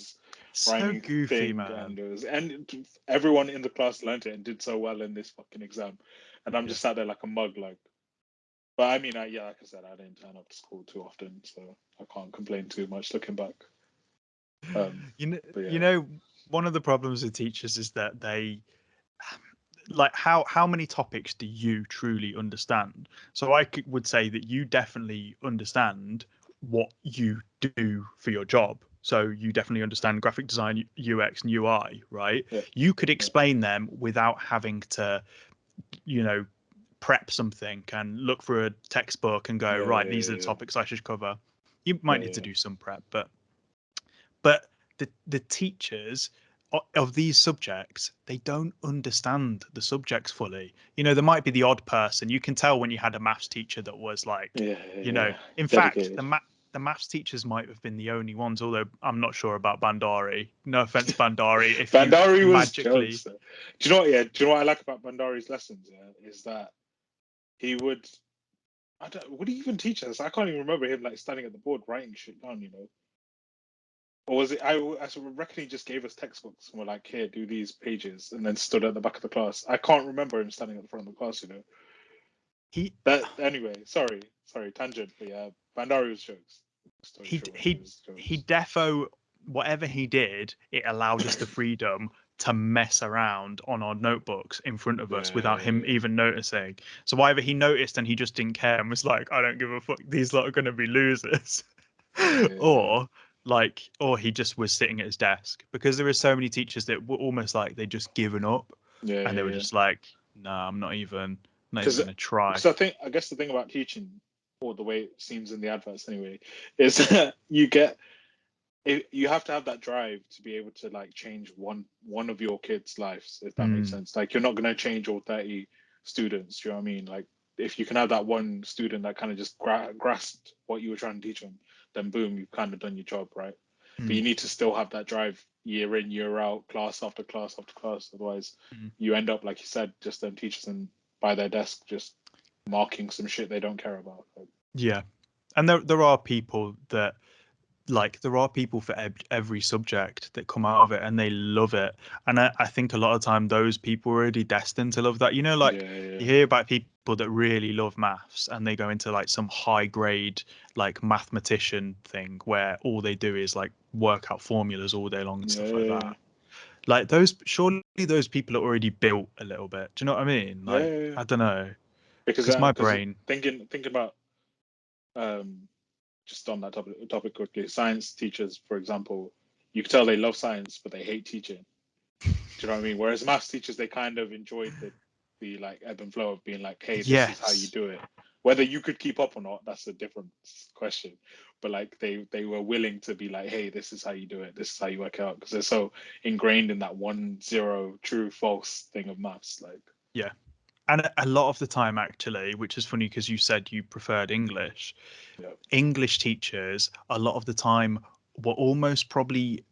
B: goofy,
A: thing,
B: man.
A: and everyone in the class learned it and did so well in this fucking exam, and I'm just sat there like a mug, like. But I mean, like I said, I didn't turn up to school too often, so I can't complain too much looking back.
B: You know, one of the problems with teachers is that they like how many topics do you truly understand? So I would say that you definitely understand what you do for your job. So you definitely understand graphic design, UX, and UI, right?
A: Yeah.
B: You could explain them without having to, prep something and look through a textbook and go, right, these are the topics I should cover. You might need to do some prep, but the teachers of these subjects, they don't understand the subjects fully. There might be the odd person. You can tell when you had a maths teacher that was like, in
A: dedicated.
B: fact, the maths teachers might have been the only ones, although I'm not sure about Bandari. No offense, Bandari. If you
A: Bandari was
B: magically,
A: jokes. Do you know what? Yeah, do you know what I like about Bandari's lessons? Yeah, is that he would. Would he even teach us? I can't even remember him like standing at the board writing shit down. You know, or was it? I sort of reckon he just gave us textbooks and were like, "Here, do these pages," and then stood at the back of the class. I can't remember him standing at the front of the class. You know.
B: he
A: That anyway. Sorry, tangent. But yeah, Bandari was jokes. Story
B: he
A: short, it
B: he
A: was
B: he
A: jokes.
B: defo whatever he did, it allowed us the freedom to mess around on our notebooks in front of us without him
A: Yeah,
B: even noticing. So either he noticed and he just didn't care and was like, I don't give a fuck, these lot are going to be losers.
A: yeah,
B: or or he just was sitting at his desk, because there are so many teachers that were almost like they just given up,
A: yeah,
B: and they were
A: yeah.
B: just like, no, I'm not even
A: Because
B: going to try.
A: I guess the thing about teaching, or the way it seems in the adverts anyway, is that you have to have that drive to be able to like change one of your kids' lives, if that makes
B: Mm,
A: sense. Like you're not gonna change all 30 students. You know what I mean? Like if you can have that one student that kind of just grasped what you were trying to teach them, then boom, you've kind of done your job, right? But you
B: mm,
A: need to still have that drive year in, year out, class after class after class. Otherwise,
B: mm.
A: you end up, like you said, just them teachers and by their desk just marking some shit they don't care about. Like,
B: Yeah, and there are people that, like, there are people for every subject that come out of it and they love it. And I think a lot of time those people are already destined to love that. You know, like,
A: yeah,
B: you
A: yeah,
B: hear about people that really love maths and they go into like some high grade like mathematician thing where all they do is like work out formulas all day long and
A: yeah,
B: stuff like
A: yeah,
B: that. Like, those, surely those people are already built a little bit. Do you know what I mean?
A: yeah,
B: Like,
A: yeah, yeah.
B: I don't know, because my
A: Because
B: brain,
A: thinking about um just on that topic quickly, science teachers, for example, you can tell they love science, but they hate teaching. Do you know what I mean? Whereas maths teachers, they kind of enjoyed the like ebb and flow of being like, hey, this is how you
B: yes.
A: do it. Whether you could keep up or not, that's a different question. But like they were willing to be like, hey, this is how you do it. This is how you work it out, because they're so ingrained in that 1-0 true false thing of maths. Like,
B: Yeah. And a lot of the time, actually, which is funny because you said you preferred English,
A: yeah,
B: English teachers, a lot of the time, were almost probably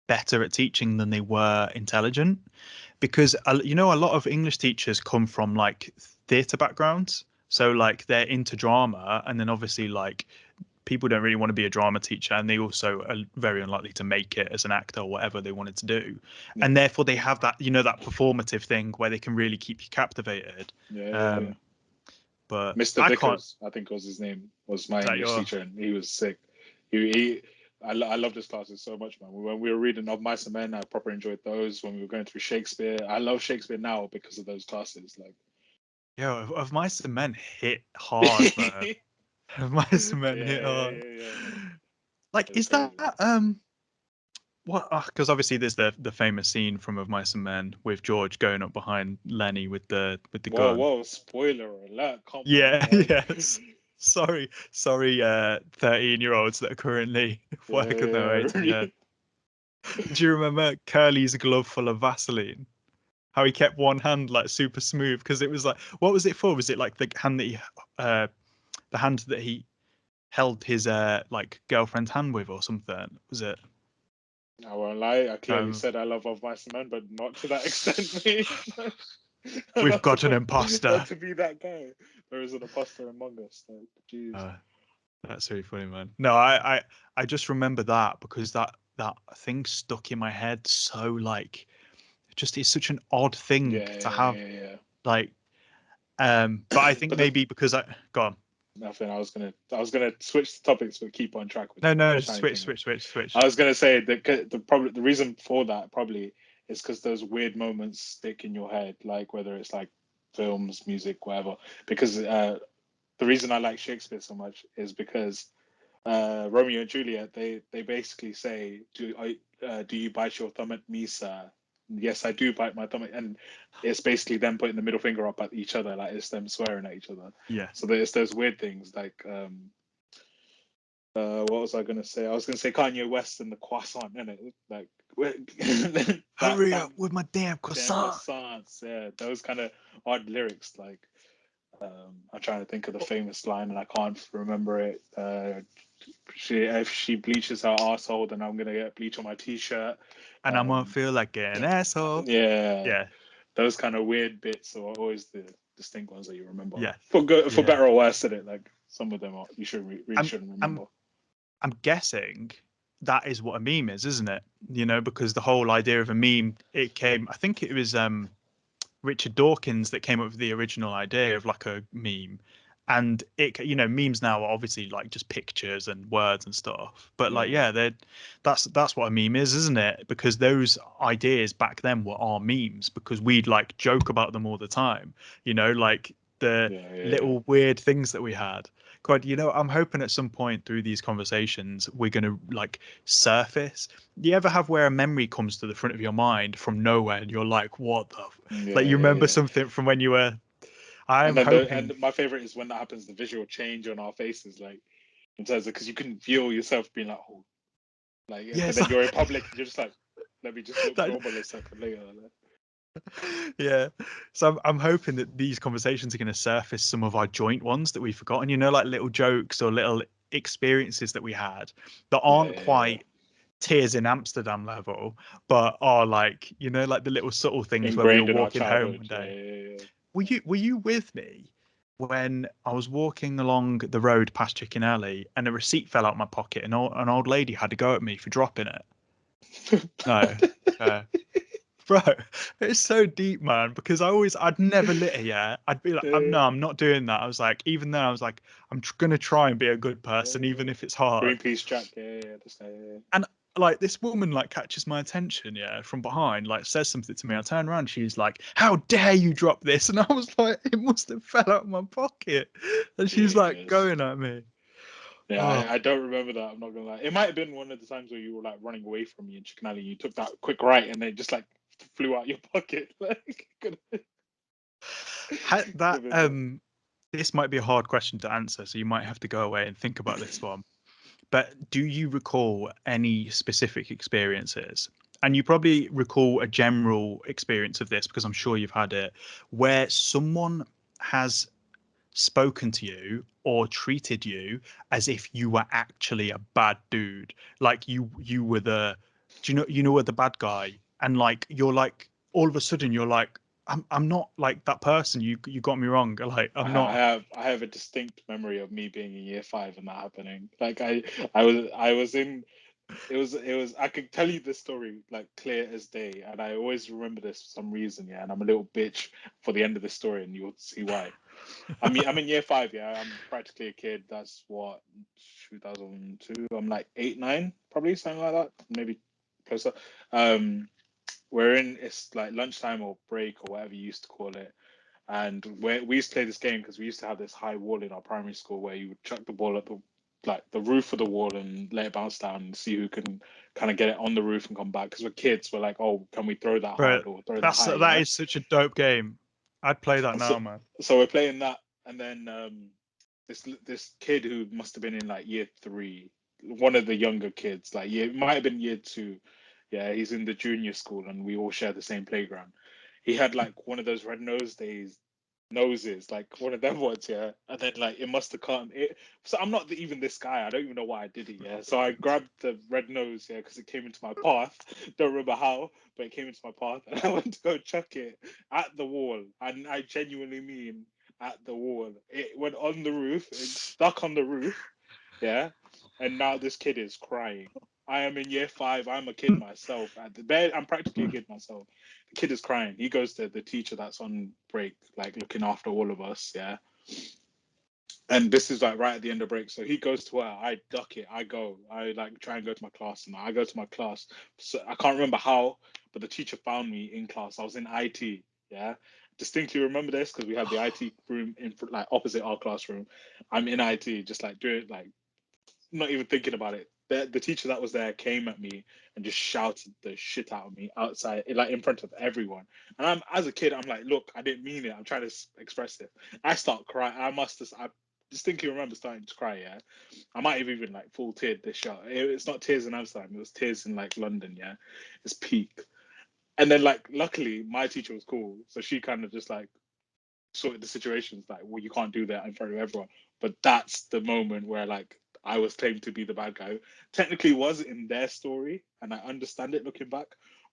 B: better at teaching than they were intelligent. Because, you know, a lot of English teachers come from like theatre backgrounds. So, like, they're into drama. And then obviously, like, people don't really want to be a drama teacher, and they also are very unlikely to make it as an actor or whatever they wanted to do,
A: yeah,
B: and therefore they have that, you know, that performative thing where they can really keep you captivated.
A: yeah, yeah, yeah.
B: um but
A: Mr.
B: I can't.
A: Vickers, I think was his name, was my
B: Is that
A: English
B: your
A: teacher, and he was sick. He I love his classes so much, man. When we were reading Of Mice and Men, I proper enjoyed those. When we were going through Shakespeare, I love Shakespeare now because of those classes. Like,
B: yo, of my cement hit
A: yeah,
B: hard, man. Of my
A: yeah,
B: cement hit hard.
A: yeah, man.
B: Like,
A: It was
B: is that
A: crazy.
B: what? Because obviously there's the famous scene from Of Mice and Men with George going up behind Lenny with the
A: Whoa,
B: gun.
A: whoa! Spoiler alert! Come on,
B: Yeah,
A: man.
B: yes. Sorry, 13-year-olds that are currently working their way to the
A: Yeah,
B: end. Do you remember Curly's glove full of Vaseline? How he kept one hand like super smooth because it was like, what was it for? Was it like uh, the hand that he held his like girlfriend's hand with or something? Was it?
A: I won't lie. I clearly
B: Um,
A: said I love Of Mice and Men, but not to that extent, mate.
B: we've
A: not to
B: got an
A: come, not
B: imposter.
A: to be that guy. There is an imposter among us. Like, jeez.
B: Uh, that's really funny, man. No, I just remember that because that thing stuck in my head so like, just it's such an odd thing
A: Yeah,
B: to
A: yeah,
B: have,
A: yeah, yeah.
B: like, but I think
A: But the
B: maybe because I go on.
A: nothing. I was gonna switch the topics, but keep on track with
B: No,
A: the
B: no,
A: shiny
B: switch,
A: thing.
B: switch, switch,
A: I
B: switch.
A: was gonna say the reason for that probably is because those weird moments stick in your head, like whether it's like films, music, whatever. Because the reason I like Shakespeare so much is because Romeo and Juliet, they basically say, do you bite your thumb at me, sir? Yes, I do bite my thumb, and it's basically them putting the middle finger up at each other, like it's them swearing at each other.
B: Yeah.
A: So there's those weird things like what was I gonna say? I was gonna say Kanye West and the croissant, innit? Like that
B: Hurry
A: that
B: up with my damn
A: damn
B: croissant.
A: croissants, yeah, those kind of odd lyrics. Like I'm trying to think of the famous line and I can't remember it. if she bleaches her asshole, then I'm gonna get bleach on my t-shirt.
B: And I'm gonna feel like an asshole.
A: Yeah,
B: Yeah,
A: those kind of weird bits are always the distinct ones that you remember.
B: yeah,
A: For good, for
B: yeah.
A: better or worse, in it. Like some of them are, you should really
B: I'm,
A: shouldn't
B: I'm,
A: remember.
B: I'm guessing that is what a meme is, isn't it? You know, because the whole idea of a meme, it came. I think it was Richard Dawkins that came up with the original idea of like a meme. And it, you know, memes now are obviously like just pictures and words and stuff. But like,
A: Yeah,
B: yeah, that's what a meme is, isn't it? Because those ideas back then were our memes because we'd like joke about them all the time. You know, like the
A: yeah.
B: little weird things that we had. God, you know, I'm hoping at some point through these conversations we're gonna like surface. Do you ever have where a memory comes to the front of your mind from nowhere and you're like, what the like you remember
A: Yeah.
B: something from when you were
A: And
B: I'm
A: then
B: hoping
A: my favorite is when that happens, the visual change on our faces, like in terms of because you couldn't feel yourself being like, oh, like, but
B: yes
A: then you're in public, you're just like, let me just look
B: that,
A: normal a second later. Like,
B: yeah. So I'm hoping that these conversations are going to surface some of our joint ones that we've forgotten, you know, like little jokes or little experiences that we had that aren't
A: yeah.
B: quite tears in Amsterdam level, but are like, you know, like the little subtle things where we were
A: Ingrained in our
B: walking home
A: childhood.
B: one
A: Yeah,
B: day.
A: yeah,
B: Were you with me when I was walking along the road past Chicken Alley and a receipt fell out my pocket and an old lady had to go at me for dropping it? No. Uh, bro, it's so deep, man, because I'd never lit it yet. I'd be like,
A: yeah.
B: no, I'm not doing that. I was like, even then, I was like, gonna try and be a good person, even
A: Yeah.
B: if it's hard.
A: Greenpeace Jack. Yeah, that's yeah.
B: And like this woman like catches my attention, yeah, from behind, like says something to me. I turn around, she's like, "How dare you drop this?" And I was like, "It must have fell out of my pocket." And she's like
A: Yes.
B: going at me.
A: Yeah,
B: Oh,
A: I don't remember that. I'm not gonna lie. It might have been one of the times where you were like running away from me in Chicken Alley. You took that quick right and then just like flew out your pocket. Like, could
B: that
A: have been that.
B: this might be a hard question to answer, so you might have to go away and think about this one. But do you recall any specific experiences? And you probably recall a general experience of this because I'm sure you've had it, where someone has spoken to you or treated you as if you were actually a bad dude, like you were the, do you know, were the bad guy, and like you're like all of a sudden you're like, I'm not like that person. You got me wrong. Like I'm not.
A: I have a distinct memory of me being in year 5 and that happening. Like I was in it was I could tell you this story like clear as day, and I always remember this for some reason, yeah. And I'm a little bitch for the end of the story, and you'll see why. I'm in year 5, yeah. I'm practically a kid. That's what 2002. I'm like 8, 9, probably something like that, maybe closer. Um, we're in it's like lunchtime or break or whatever you used to call it, and we used to play this game because we used to have this high wall in our primary school where you would chuck the ball at the like the roof of the wall and let it bounce down and see who can kind of get it on the roof and come back. Because we're kids, we're like, oh, can we throw that
B: Bro,
A: hard or throw that high?
B: that
A: Yeah.
B: is such a dope game. I'd play that
A: So
B: now, man.
A: so we're playing that, and then this kid who must have been in like year 3, one of the younger kids, like it might have been year 2. Yeah, he's in the junior school, and we all share the same playground. He had like one of those red noses, like one of them ones, yeah. And then like it must have caught it. So I'm not even this guy. I don't even know why I did it, yeah. So I grabbed the red nose, yeah, because it came into my path. Don't remember how, but it came into my path, and I went to go chuck it at the wall. And I genuinely mean at the wall. It went on the roof. It stuck on the roof, yeah. And now this kid is crying. I am in year 5. I'm a kid myself. At the bed, I'm practically a kid myself. The kid is crying. He goes to the teacher that's on break, like looking after all of us. Yeah. And this is like right at the end of break. So he goes to her. I duck it. I go. I like try and go to my class, and I go to my class. So I can't remember how, but the teacher found me in class. I was in IT. Yeah. Distinctly remember this because we had the IT room in like opposite our classroom. I'm in IT, just like doing like not even thinking about it. The teacher that was there came at me and just shouted the shit out of me outside, like in front of everyone. And I'm as a kid, I'm like, look, I didn't mean it. I'm trying to express it. I start crying. I distinctly remember starting to cry. Yeah, I might have even like full teared this shot. It's not tears in Amsterdam. It was tears in like London. Yeah, it's peak. And then like luckily my teacher was cool, so she kind of just like sorted the situations like, well, you can't do that in front of everyone. But that's the moment where like I was claimed to be the bad guy. Technically was in their story, and I understand it looking back,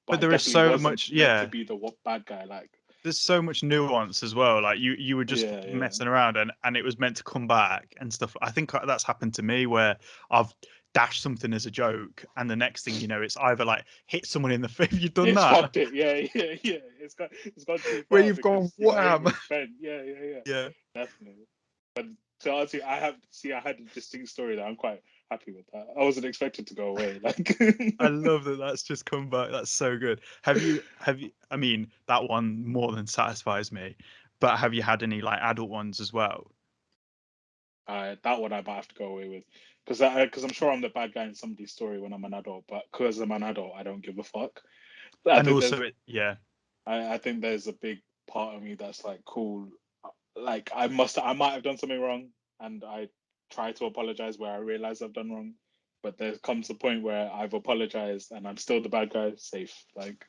A: but
B: But
A: I
B: there is
A: definitely
B: so
A: wasn't
B: much,
A: meant to
B: yeah.
A: be the bad guy. Like,
B: There's so much nuance as well. Like you were just
A: yeah,
B: messing around, and it was meant to come back and stuff. I think that's happened to me where I've dashed something as a joke, and the next thing you know, it's either like hit someone in the face. You've done
A: it's
B: that
A: fucked it. Yeah. It's gone too
B: where
A: far
B: you've gone
A: because you're
B: wham.
A: hitting with Ben. Yeah.
B: Yeah,
A: Definitely. But to answer you, I had a distinct story that I'm quite happy with that. I wasn't expected to go away. Like,
B: I love that. That's just come back. That's so good. Have you? I mean, that one more than satisfies me. But have you had any like adult ones as well?
A: that one I might have to go away with because I'm sure I'm the bad guy in somebody's story when I'm an adult, but because I'm an adult, I don't give a fuck. I
B: And
A: think there's
B: also, yeah,
A: I think there's a big part of me that's like cool. Like I might have done something wrong, and I try to apologize where I realize I've done wrong. But there comes a point where I've apologized and I'm still the bad guy. Safe, like,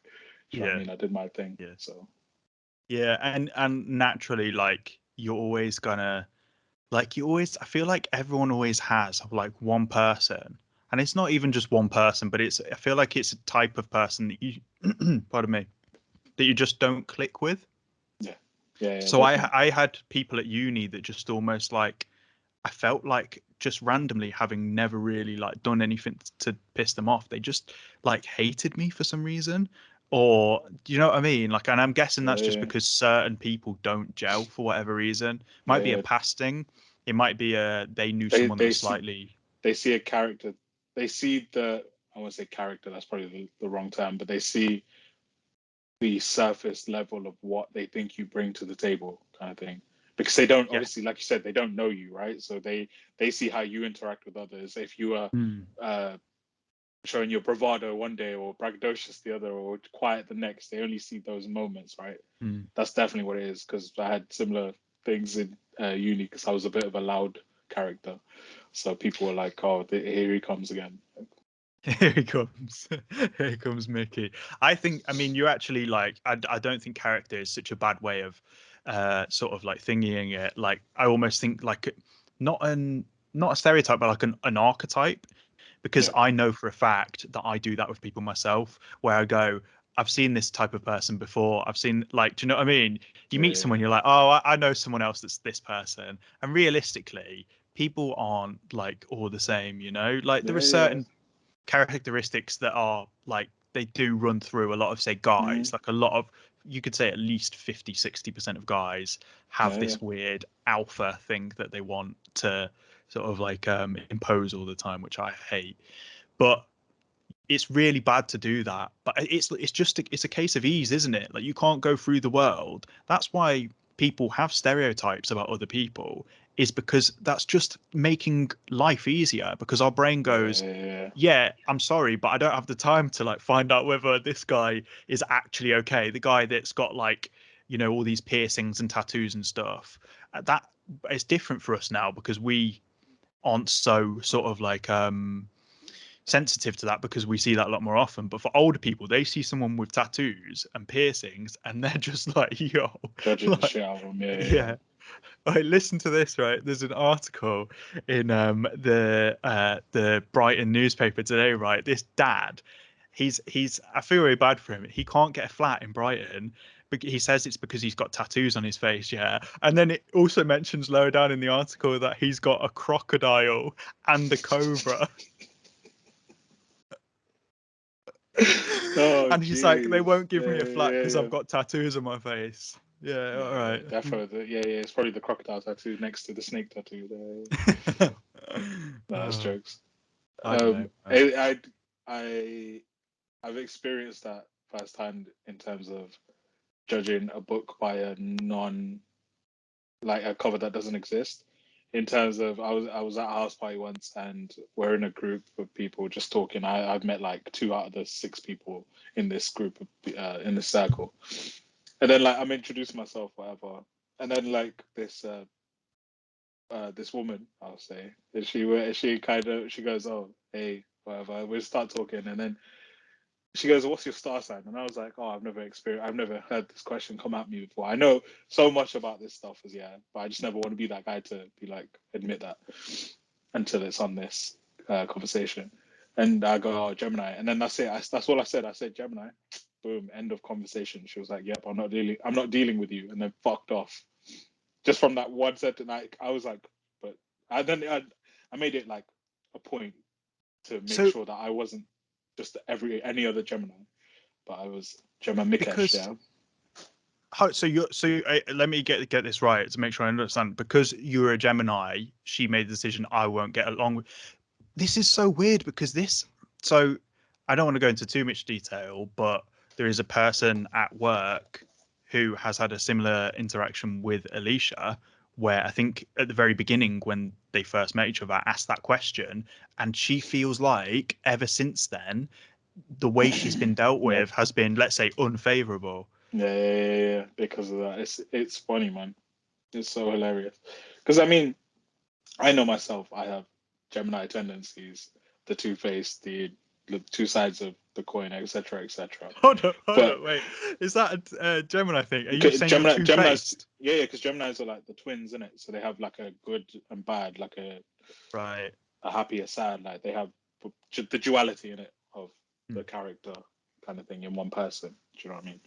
A: do you know what I
B: yeah,
A: mean? I did my thing.
B: yeah.
A: So
B: Yeah, and naturally, like you're always gonna like you always. I feel like everyone always has like one person, and it's not even just one person, but it's. I feel like it's a type of person that you, pardon me, that you just don't click with.
A: yeah, yeah,
B: So
A: definitely.
B: I had people at uni that just almost like I felt like just randomly having never really like done anything to piss them off. They just like hated me for some reason. Or do you know what I mean? Like, and I'm guessing that's just
A: Yeah,
B: because certain people don't gel for whatever reason. Might be a
A: yeah.
B: past thing. It might be a they knew
A: They
B: someone that
A: they
B: was
A: see
B: slightly.
A: they see a character. They see the I won't say character. That's probably the wrong term, but they see the surface level of what they think you bring to the table, kind of thing. Because they don't,
B: Yeah.
A: obviously, like you said, they don't know you, right? So they see how you interact with others. If you are
B: Mm,
A: uh, showing your bravado one day or braggadocious the other or quiet the next, they only see those moments, right?
B: mm.
A: That's definitely what it is. Because I had similar things in uni because I was a bit of a loud character. So people were like, "Oh, here he comes again."
B: Here he comes. Here comes Mickey. I think, I mean, you actually like, I don't think character is such a bad way of sort of like thingying it. Like, I almost think like not an, not a stereotype, but like an archetype, because
A: Yeah,
B: I know for a fact that I do that with people myself, where I go, I've seen this type of person before. I've seen like, do you know what I mean? You meet someone,
A: yeah,
B: you're like, oh, I know someone else that's this person. And realistically, people aren't like all the same, you know? Like there are
A: yeah.
B: certain characteristics that are like they do run through a lot of say
A: Mm-hmm.
B: guys, like a lot of, you could say at least 50-60% of guys have
A: Yeah, yeah.
B: this weird alpha thing that they want to sort of like impose all the time, which I hate. But it's really bad to do that. But it's just it's a case of ease, isn't it? Like you can't go through the world. That's why people have stereotypes about other people, is because that's just making life easier, because our brain goes,
A: Yeah,
B: yeah, I'm sorry, but I don't have the time to like find out whether this guy is actually okay. The guy that's got like, you know, all these piercings and tattoos and stuff. That it's different for us now because we aren't so sort of like sensitive to that, because we see that a lot more often. But for older people, they see someone with tattoos and piercings and they're just like, yo,
A: judging the
B: like,
A: shit out of them. Yeah.
B: yeah. Right, listen to this, right? There's an article in the Brighton newspaper today, right? This dad, he's I feel really bad for him. He can't get a flat in Brighton. But he says it's because he's got tattoos on his face, yeah. And then it also mentions lower down in the article that he's got a crocodile and a cobra.
A: Oh,
B: And he's like, they
A: jeez.
B: won't give me a flat because I've
A: Yeah.
B: got tattoos on my face. Yeah, all right.
A: Definitely. Yeah. It's probably the crocodile tattoo next to the snake tattoo there. No, that's
B: Oh,
A: jokes.
B: I don't know, man.
A: I I've experienced that firsthand in terms of judging a book by a non like a cover that doesn't exist. In terms of, I was at a house party once, and we're in a group of people just talking. I've met like two out of the six people in this group of in this circle, and then like I'm introducing myself, whatever, and then like this woman, I'll say, and she kind of she goes, oh hey, whatever. We start talking, and then she goes, "What's your star sign?" And I was like, "Oh, I've never heard this question come at me before. I know so much about this stuff as yeah, but I just never want to be that guy to be like admit that." until it's on this conversation. And I go, oh, Gemini, and then that's it. That's all I said. I said Gemini. Boom, end of conversation. She was like, "Yep, I'm not dealing with you," and then fucked off. Just from that one sentence, I was like, but I made it like a point to make
B: So
A: sure that I wasn't just any other Gemini, but I was Gemini Mikesh.
B: because
A: Yeah.
B: let me get this right to make sure I understand. Because you're a Gemini, she made the decision I won't get along with. This is so weird because this. So I don't want to go into too much detail, but there is a person at work who has had a similar interaction with Alicia, where I think at the very beginning when they first met each other, asked that question, and she feels like ever since then, the way she's been dealt
A: Yeah.
B: with has been, let's say, unfavorable.
A: Yeah. Because of that, it's funny, man. It's so hilarious. Because I mean, I know myself. I have Gemini tendencies, the two-faced, the two sides of the coin, etc., etc.
B: Hold
A: But
B: on, wait. Is that a Gemini thing? Are you saying you're
A: Gemini's,
B: two-faced?
A: yeah, because Gemini's are like the twins, in it. So they have like a good and bad, like
B: Right.
A: a happy, a sad. Like they have the duality in it of
B: Hmm.
A: the character kind of thing in one person. Do you know what I mean?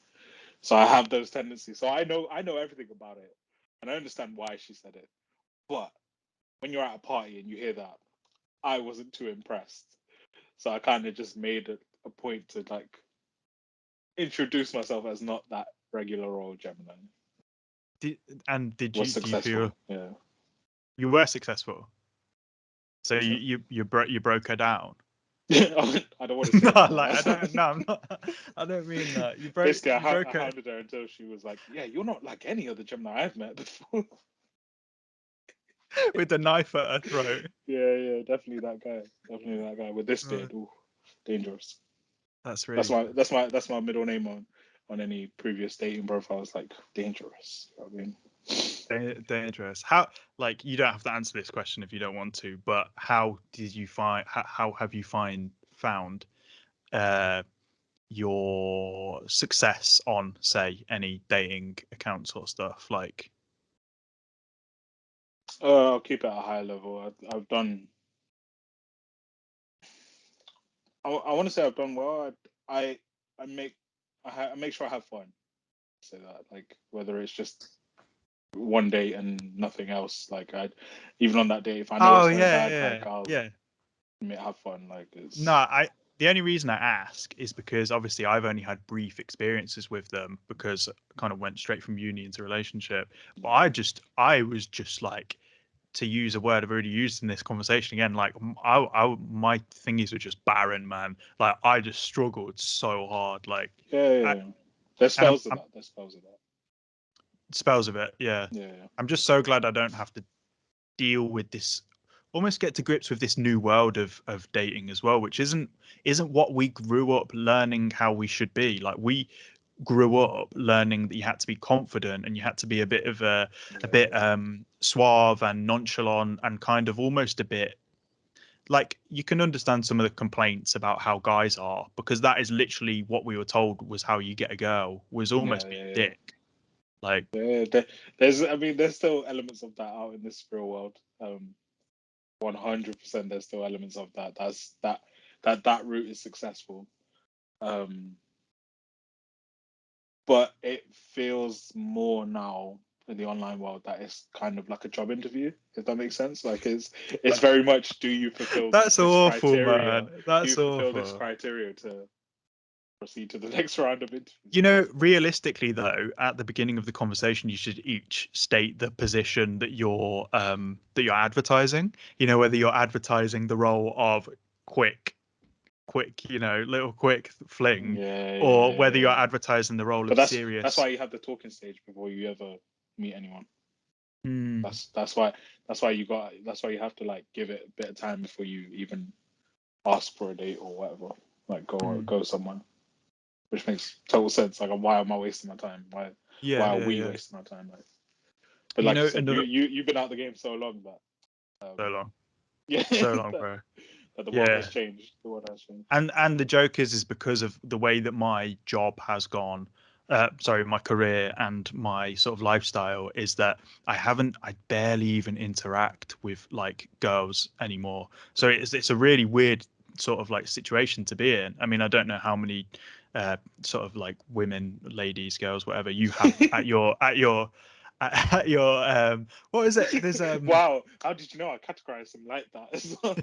A: So I have those tendencies. So I know everything about it, and I understand why she said it. But when you're at a party and you hear that, I wasn't too impressed. So I kind of just made a point to like introduce myself as not that regular old Gemini.
B: Did
A: Was
B: you feel
A: successful, yeah.
B: you were successful? So
A: So
B: you broke her down?
A: I don't want to say
B: No,
A: it, man.
B: like I don't. No, I'm not. I don't mean that.
A: Basically,
B: You broke
A: I
B: her
A: hounded her until she was like, "Yeah, you're not like any other Gemini I've met before."
B: with the knife at her throat.
A: Yeah, definitely that guy. Definitely that guy with this
B: Uh,
A: beard. Ooh, dangerous.
B: That's really
A: That's my middle name on any previous dating profiles. Like dangerous. You know what I mean?
B: dangerous. How, like, you don't have to answer this question if you don't want to, but how did you find? How have you found uh your success on, say, any dating accounts or stuff? Like,
A: I'll keep it at a high level. I've done. I want to say I've done well. I I make I make sure I have fun. Say that, like whether it's just one date and nothing else. Like I, even on that day, if I know
B: oh
A: it's going
B: yeah,
A: bad,
B: yeah,
A: like I'll
B: yeah.
A: have fun. Like
B: No,
A: it's
B: I the only reason I ask is because obviously I've only had brief experiences with them because I kind of went straight from uni into relationship. But I was just like, to use a word I've already used in this conversation again, like my thingies were just barren, man. Like I just struggled so hard. Like I,
A: yeah. There's
B: and
A: spells of
B: I'm
A: that. There's spells of that.
B: spells of it, yeah.
A: Yeah,
B: I'm just so glad I don't have to deal with this, almost get to grips with this new world of dating as well, which isn't what we grew up learning how we should be. Like we grew up learning that you had to be confident and you had to be a bit of a bit
A: yeah,
B: suave and nonchalant and kind of almost a bit like, you can understand some of the complaints about how guys are, because that is literally what we were told was how you get a girl, was almost be a
A: yeah.
B: dick. Like,
A: I mean, there's still elements of that out in this real world. 100%. There's still elements of that. That route is successful. Um, but it feels more now in the online world that it's kind of like a job interview, if that makes sense. Like it's very much, do you fulfill
B: that's
A: this
B: awful,
A: criteria?
B: man.
A: Do you
B: That's
A: fulfill this
B: awful.
A: criteria to proceed to the next round of interviews?
B: You know, realistically though, at the beginning of the conversation, you should each state the position that you're advertising. You know, whether you're advertising the role of quick, little quick fling, or whether you're
A: Yeah.
B: advertising the role
A: But
B: of
A: that's
B: serious.
A: why you have the talking stage before you ever meet anyone.
B: Hmm.
A: That's why you have to like give it a bit of time before you even ask for a date or whatever. Like
B: Hmm.
A: go somewhere, which makes total sense. Like, why am I wasting my time?
B: Yeah,
A: Why are
B: yeah,
A: we
B: yeah.
A: wasting our time? Like, but
B: You
A: like you
B: know,
A: said,
B: another
A: you've been out the game so long that
B: so long,
A: yeah,
B: so long,
A: that,
B: bro.
A: that the world has
B: Yeah,
A: changed. The world has changed.
B: and the joke is because of the way that my job has gone. my career and my sort of lifestyle is that I barely even interact with like girls anymore. So it's a really weird sort of like situation to be in. I mean, I don't know how many sort of like women, ladies, girls, whatever you have at your what is it? There's
A: Wow, how did you know I categorized them like that as well?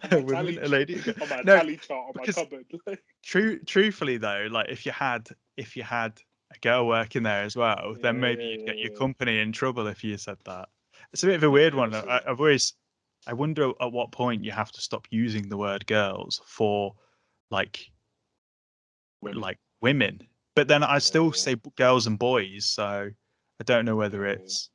A: On my
B: women,
A: tally,
B: a lady.
A: on my
B: No,
A: tally chart on my
B: because
A: cupboard.
B: truthfully though, like if you had a girl working there as well,
A: Yeah,
B: then maybe
A: yeah,
B: you'd get your
A: yeah,
B: company in trouble if you said that. It's a bit of a
A: yeah,
B: weird
A: yeah.
B: one.
A: So
B: I wonder at what point you have to stop using the word girls for like
A: women.
B: women, but then I
A: Yeah,
B: still
A: yeah,
B: say girls and boys, so I don't know whether
A: yeah, yeah.
B: it's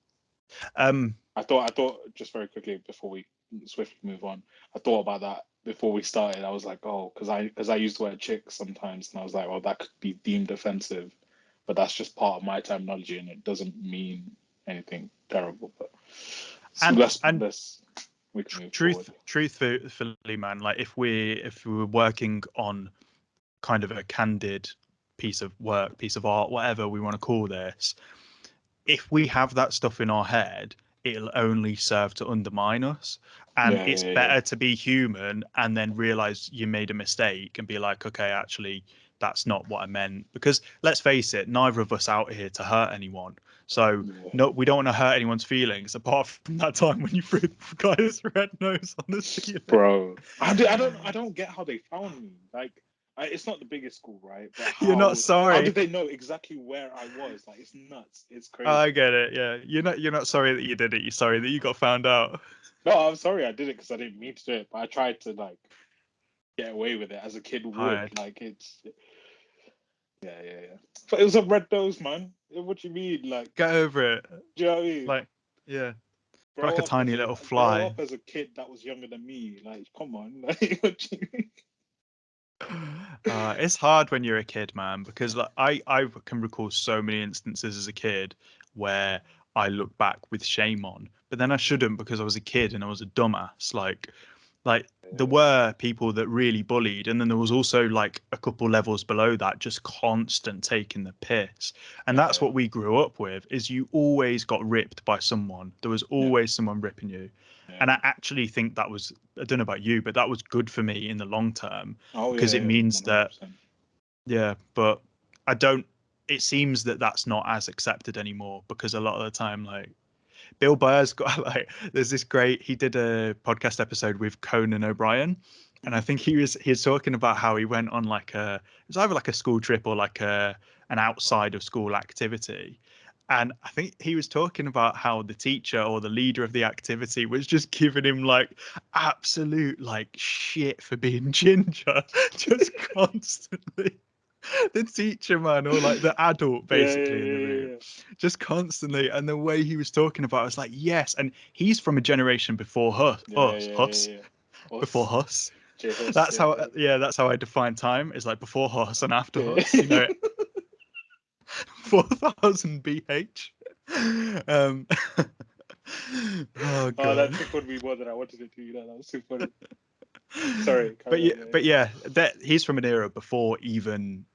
B: um
A: I thought just very quickly before we swiftly move on. I thought about that before we started. I was like, oh, because I used to wear chick sometimes, and I was like, well, that could be deemed offensive, but that's just part of my terminology, and it doesn't mean anything terrible. But so
B: and
A: let's we can move forward.
B: truthfully, man, like if we were working on kind of a candid piece of work, piece of art, whatever we want to call this, if we have that stuff in our head, it'll only serve to undermine us. And
A: Yeah,
B: it's
A: yeah, yeah.
B: better to be human and then realize you made a mistake and be like, okay, actually, that's not what I meant. Because let's face it, neither of us out here to hurt anyone. So
A: Yeah.
B: no, we don't want to hurt anyone's feelings apart from that time when you threw the guy's red nose on the ceiling.
A: Bro, I don't get how they found me. Like, it's not the biggest school, right? But
B: You're not
A: how
B: sorry.
A: did they know exactly where I was? Like, it's nuts. It's
B: I
A: crazy.
B: get it. Yeah, you're not sorry that you did it. You're sorry that you got found out.
A: No, I'm sorry I did it because I didn't mean to do it, but I tried to like get away with it as a kid would.
B: Tired.
A: Like, it's yeah, yeah, yeah. But it was a red nose, man. What you mean? Like,
B: Get over it.
A: do you know what I mean?
B: Like, yeah, like a tiny little
A: Grow
B: fly.
A: up as a kid that was younger than me. Like, come on. Like, what you mean?
B: It's hard when you're a kid, man, because like I can recall so many instances as a kid where I look back with shame on, but then I shouldn't because I was a kid and I was a dumbass. Like there were people that really bullied, and then there was also like a couple levels below that, just constant taking the piss. And that's
A: Yeah,
B: what we grew up with, is you always got ripped by someone. There was
A: yeah,
B: always someone ripping you.
A: yeah.
B: And I actually think that was, I don't know about you, but that was good for me in the long term
A: Oh
B: because
A: yeah,
B: it
A: yeah,
B: means that,
A: 100%.
B: yeah, but I don't, it seems that that's not as accepted anymore because a lot of the time, like, Bill Burr's got like there's this great he did a podcast episode with Conan O'Brien, and I
A: Mhm.
B: think he was talking about how he went on like a, it was either like a school trip or like a an outside of school activity. And I think he was talking about how the teacher or the leader of the activity was just giving him like absolute like shit for being ginger, just constantly. The teacher, man, or like the adult
A: Yeah,
B: basically in the room,
A: yeah,
B: just constantly. And the way he was talking about it, I was like, yes. And he's from a generation before us,
A: yeah, yeah, yeah, yeah, yeah.
B: before
A: Us,
B: us.
A: J Hus,
B: That's
A: yeah,
B: how, yeah, that's how I define time. Is like before us and after
A: yeah.
B: us. You know, 4000 BH. Um, oh
A: Oh, that
B: god.
A: tickled me more than I wanted it to. That was too funny. Sorry,
B: but
A: carry
B: yeah,
A: on. Yeah,
B: but yeah, that he's from an era before even,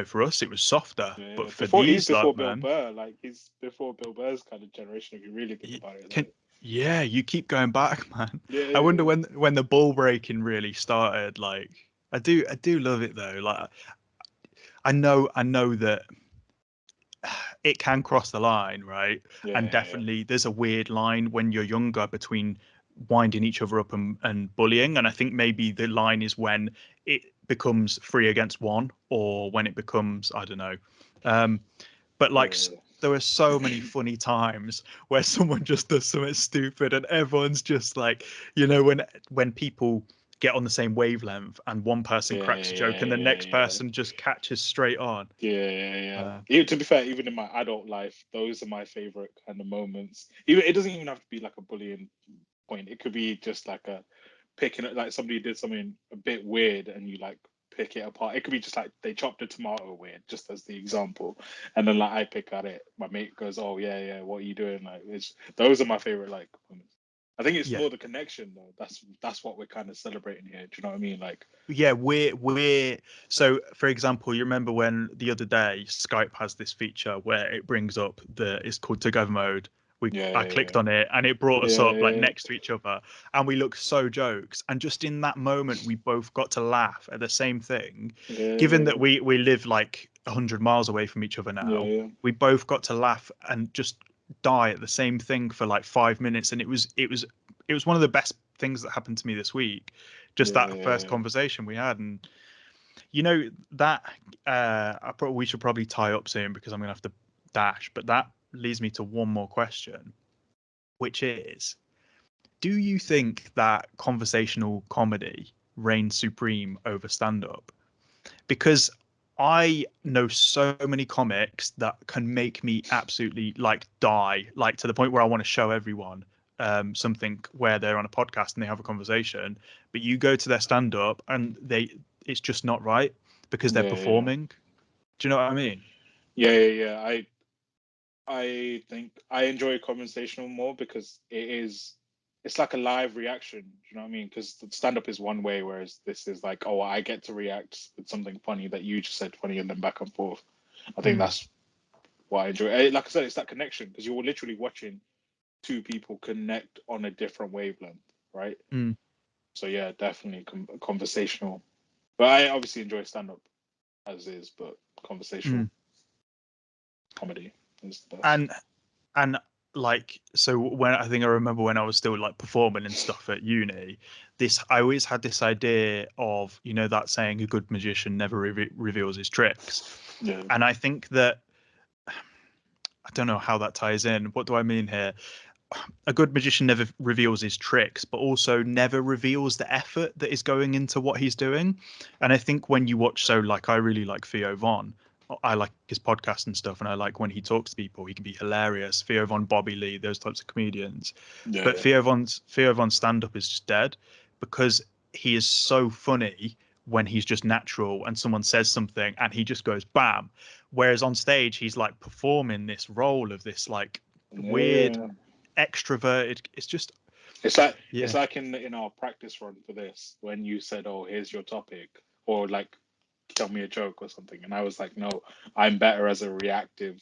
B: for us it was softer.
A: yeah,
B: But
A: yeah.
B: for
A: Before he's
B: these
A: before
B: lot,
A: Bill
B: man,
A: Burr. Like he's before Bill Burr's kind of generation. If you really think
B: you
A: about it,
B: can,
A: like
B: yeah, you keep going back, man.
A: yeah,
B: I
A: yeah,
B: wonder
A: yeah.
B: when the ball breaking really started. Like, I do love it though. Like, I know that it can cross the line, right?
A: Yeah,
B: And
A: yeah,
B: definitely there's a weird line when you're younger between winding each other up and bullying. And I think maybe the line is when it becomes three against one, or when it becomes, I don't know. Um, but
A: yeah,
B: like there were so many funny times where someone just does something stupid and everyone's just like, when people get on the same wavelength and one person
A: yeah,
B: cracks a joke
A: yeah,
B: and the
A: yeah,
B: next
A: yeah.
B: person just catches straight on.
A: Yeah, yeah, yeah.
B: Uh,
A: To be fair, even in my adult life, those are my favorite kind of moments. Even it doesn't even have to be like a bullying point. It could be just like a picking it, like somebody did something a bit weird and you like pick it apart. It could be just like they chopped a tomato weird, just as the example, and then like I pick at it. My mate goes, "Oh yeah, yeah, what are you doing?" Like it's those are my favorite like moments. I think it's
B: Yeah.
A: more the connection though. That's what we're kind of celebrating here. Do you know what I mean? Like,
B: Yeah, we're so for example, you remember when the other day Skype has this feature where it brings up it's called together mode. I clicked
A: yeah,
B: on it and it brought us
A: yeah,
B: up like
A: yeah,
B: next to each other, and we looked so jokes, and just in that moment we both got to laugh at the same thing. Given
A: yeah,
B: that we live like 100 miles away from each other
A: yeah,
B: now,
A: yeah,
B: we both got to laugh and just die at the same thing for like 5 minutes, and it was one of the best things that happened to me this week. Just
A: yeah,
B: that first
A: yeah,
B: conversation we had. And you know that we should probably tie up soon because I'm gonna have to dash. But that leads me to one more question, which is: do you think that conversational comedy reigns supreme over stand-up? Because I know so many comics that can make me absolutely like die, like to the point where I want to show everyone something where they're on a podcast and they have a conversation, but you go to their stand up and it's just not right because they're
A: yeah, yeah,
B: performing. Do you know what I mean?
A: yeah, yeah, yeah. I think I enjoy conversational more because it's like a live reaction. Do you know what I mean? Because stand up is one way, whereas this is like, oh, I get to react with something funny that you just said funny, and then back and forth. I think
B: Mm,
A: that's what I enjoy. Like I said, it's that connection because you're literally watching two people connect on a different wavelength, right?
B: mm,
A: So yeah, definitely conversational. But I obviously enjoy stand up as is, but conversational
B: mm.
A: comedy is the best.
B: And and like so when I think I remember when I was still like performing and stuff at uni, this I always had this idea of, you know, that saying a good magician never reveals his tricks.
A: Yeah,
B: And I think that I don't know how that ties in. What do I mean here? A good magician never reveals his tricks, but also never reveals the effort that is going into what he's doing. And I think when you watch, so like I really like Theo Von. I like his podcast and stuff, and I like when he talks to people. He can be hilarious. Theo Von, Bobby Lee, those types of comedians.
A: yeah,
B: But
A: yeah,
B: Theo Von's stand up is just dead because he is so funny when he's just natural and someone says something and he just goes bam. Whereas on stage he's like performing this role of this like weird
A: yeah.
B: extroverted. It's just
A: It's
B: yeah,
A: like in our practice run for this when you said, "Oh, here's your topic," or like, "Tell me a joke" or something, and I was like, "No, I'm better as a reactive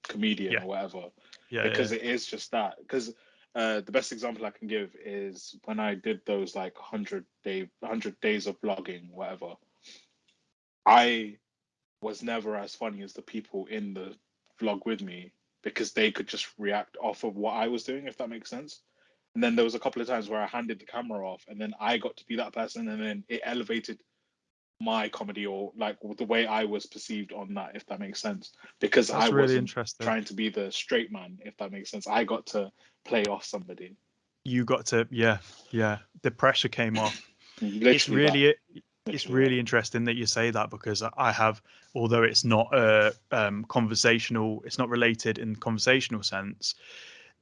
A: comedian
B: yeah,
A: or whatever,"
B: yeah, yeah.
A: because it is just that. Because the best example I can give is when I did those like 100 days of vlogging, whatever. I was never as funny as the people in the vlog with me because they could just react off of what I was doing, if that makes sense. And then there was a couple of times where I handed the camera off, and then I got to be that person, and then it elevated my comedy or like the way I was perceived on that, if that makes sense. Because I
B: That's really
A: wasn't
B: interesting.
A: trying to be the straight man, if that makes sense. I got to play off somebody.
B: You got to yeah, yeah. The pressure came off. It's
A: Literally that.
B: really it's
A: Literally that.
B: really interesting that you say that because I have, although it's not a conversational, it's not related in conversational sense,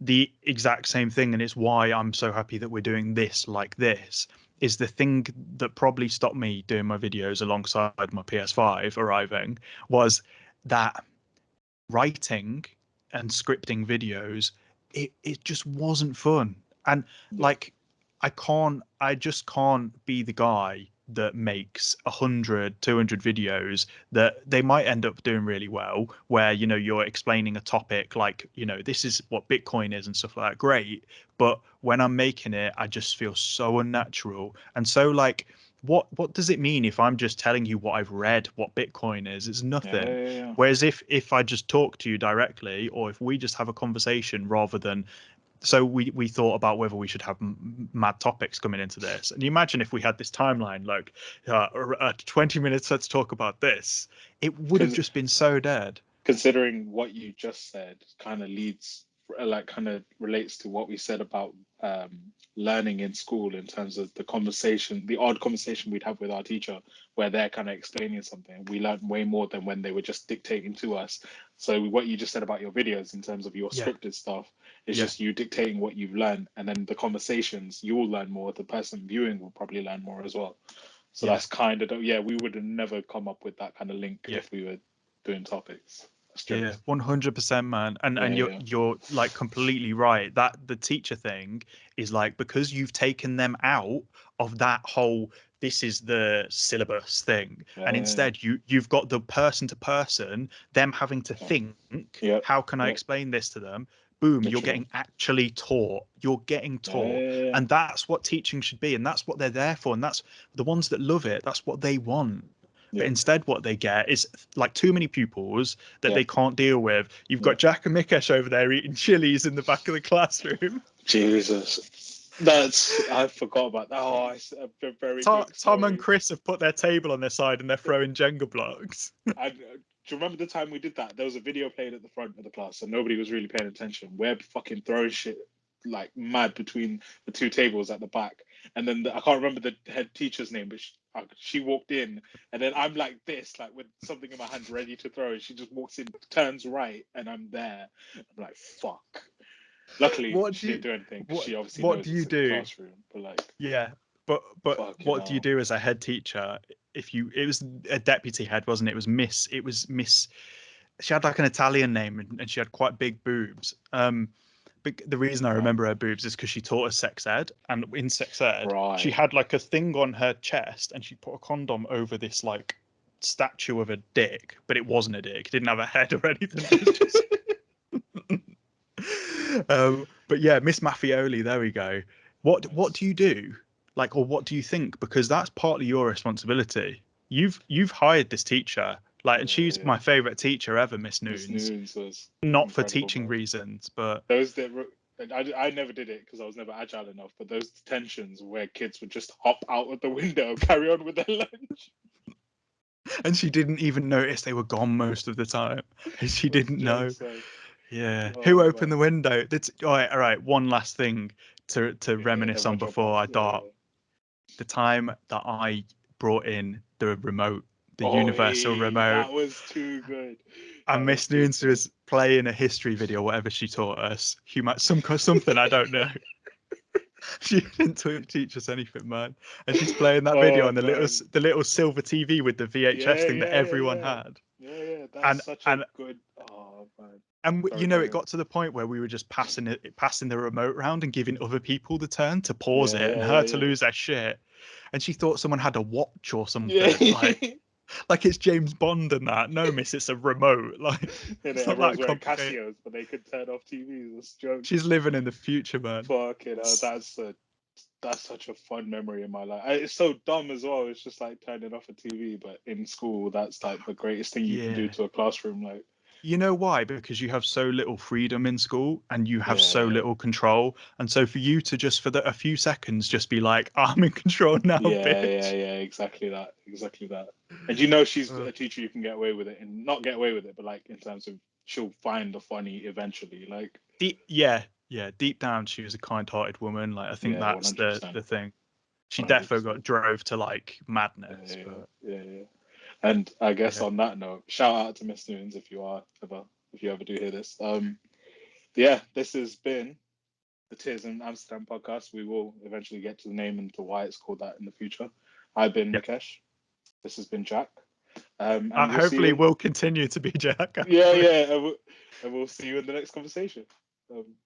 B: the exact same thing, and it's why I'm so happy that we're doing this like this. Is the thing that probably stopped me doing my videos alongside my PS5 arriving was that writing and scripting videos, it just wasn't fun. And
A: Yeah.
B: like I just can't be the guy that makes 100 200 videos that they might end up doing really well, where you know you're explaining a topic like, you know, this is what Bitcoin is and stuff like that, great. But when I'm making it, I just feel so unnatural. And so like what does it mean if I'm just telling you what I've read, what Bitcoin is? It's
A: Yeah.
B: nothing.
A: Yeah. Yeah.
B: Whereas if I just talk to you directly, or if we just have a conversation rather than, so we thought about whether we should have mad topics coming into this. And you imagine if we had this timeline, like 20 minutes, let's talk about this. It would have
A: Because
B: just been so dead.
A: considering what you just said kind of leads like kind of relates to what we said about learning in school in terms of the odd conversation we'd have with our teacher where they're kind of explaining something. We learned way more than when they were just dictating to us. So what you just said about your videos in terms of your
B: Yeah,
A: scripted stuff is
B: yeah,
A: just you dictating what you've learned, and then the conversations you'll learn more, the person viewing will probably learn more as well. So
B: yeah,
A: that's kind of, yeah, we would have never come up with that kind of link
B: yeah.
A: if we were doing topics.
B: Yeah, 100%, man. And
A: Yeah,
B: you're like completely right. That the teacher thing is like, because you've taken them out of that whole this is the syllabus thing, and
A: yeah,
B: instead you've got the person to person, them having to
A: yeah,
B: think,
A: yeah,
B: how can I
A: yeah,
B: explain this to them? Boom, you're
A: literally.
B: getting actually taught. You're getting
A: Yeah, yeah,
B: taught.
A: yeah,
B: And that's what teaching should be, and that's what they're there for, and that's the ones that love it, that's what they want. But
A: yeah,
B: instead, what they get is like too many pupils that
A: yeah,
B: they can't deal with. You've
A: yeah.
B: got Jack and Mikesh over there eating chilies in the back of the classroom.
A: Jesus, I forgot about that. Oh, a very quick
B: Tom and
A: story.
B: Chris have put their table on their side and they're throwing Jenga blocks.
A: And do you remember the time we did that? There was a video playing at the front of the class, and nobody was really paying attention. We're fucking throwing shit like mad between the two tables at the back. And then I can't remember the head teacher's name, but she walked in, and then I'm like this, like with something in my hand, ready to throw. And she just walks in, turns right, and I'm there. I'm like, fuck. Luckily,
B: What
A: she
B: do you
A: didn't do anything because
B: what
A: she obviously
B: what
A: knows
B: do you
A: it's a
B: do?
A: classroom. But like,
B: Yeah, but
A: fucking
B: what do you
A: hell.
B: do as a head teacher? If you, it was a deputy head, wasn't it? It was Miss. She had like an Italian name, and she had quite big boobs. But the reason I
A: Right.
B: remember her boobs is because she taught us sex ed, and in sex ed, she
A: Right.
B: had like a thing on her chest, and she put a condom over this like statue of a dick, but it wasn't a dick. It didn't have a head or anything. It was just. But yeah, Miss Maffioli. There we go. What
A: Nice.
B: do you do? Like, or what do you think? Because that's partly your responsibility. You've hired this teacher, like, and
A: Yeah,
B: she's
A: yeah.
B: my favorite teacher ever, Miss
A: Miss
B: Noons.
A: Nunes was
B: Not for
A: incredible,
B: teaching
A: bro.
B: reasons, but
A: Those that I never did it because I was never agile enough. But those detentions where kids would just hop out of the window, carry on with their lunch,
B: and she didn't even notice they were gone most of the time. She
A: was
B: didn't know.
A: jokes. Man.
B: Yeah. Who
A: Oh
B: opened
A: man.
B: the window? That's all right. One last thing to
A: Yeah,
B: reminisce on
A: everyone jump
B: before
A: off.
B: I
A: Yeah,
B: dart.
A: yeah.
B: The time that I brought in the remote, the
A: Oh,
B: universal
A: hey,
B: remote,
A: that was too good.
B: and
A: That was
B: Miss
A: too
B: Noons
A: good.
B: was playing a history video, whatever she taught us. Something I don't know. She didn't teach us anything, man. And she's playing that video
A: Oh
B: on
A: man.
B: the little silver TV with the VHS
A: Yeah,
B: thing that
A: yeah, yeah,
B: everyone
A: yeah.
B: had.
A: Yeah, yeah. That's
B: And
A: such a
B: and
A: good. Oh man.
B: you
A: Sorry,
B: know,
A: carry
B: it
A: on.
B: got to the point where we were just passing the remote round and giving other people the turn to pause
A: Yeah,
B: it and
A: yeah,
B: her
A: yeah,
B: to
A: yeah.
B: lose their shit. And she thought someone had a watch or something,
A: Yeah.
B: like it's James Bond and that. No, miss, it's a remote. Like,
A: And
B: it's not
A: everyone's
B: that
A: wearing
B: complicated.
A: Casios, but they could turn off TVs. It's jokes.
B: She's living in the future, man.
A: Fucking hell, that's such a fun memory in my life. It's so dumb as well. It's just like turning off a TV, but in school, that's like the greatest thing you can do
B: Yeah.
A: to a classroom. Like,
B: You know why? Because you have so little freedom in school and you have
A: yeah,
B: so
A: yeah,
B: little control. And so for you to just a few seconds just be like, I'm in control now,
A: yeah, yeah,
B: bitch.
A: yeah. Exactly that. Exactly that. And you know, she's
B: Uh,
A: a teacher. You can get away with it, and not get away with it, but like in terms of she'll find the funny eventually. Like,
B: yeah, deep down she was a kind-hearted woman. Like I think
A: yeah,
B: that's
A: 100%,
B: the thing. She definitely
A: 100%.
B: got drove to like
A: Yeah,
B: madness,
A: yeah,
B: but
A: yeah, yeah. And I guess
B: yeah.
A: on that note, shout out to Miss Noons if you ever do hear this. Yeah, this has been the Tears in Amsterdam podcast. We will eventually get to the name and to why it's called that in the future. I've been
B: Yeah.
A: Mikesh. This has been Jack. And we'll see you
B: Hopefully
A: in.
B: will continue to be Jack.
A: Yeah,
B: Hopefully.
A: yeah, and we'll see you in the next conversation.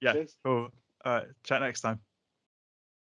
B: Yeah.
A: Cheers.
B: Cool. All right. Chat next time.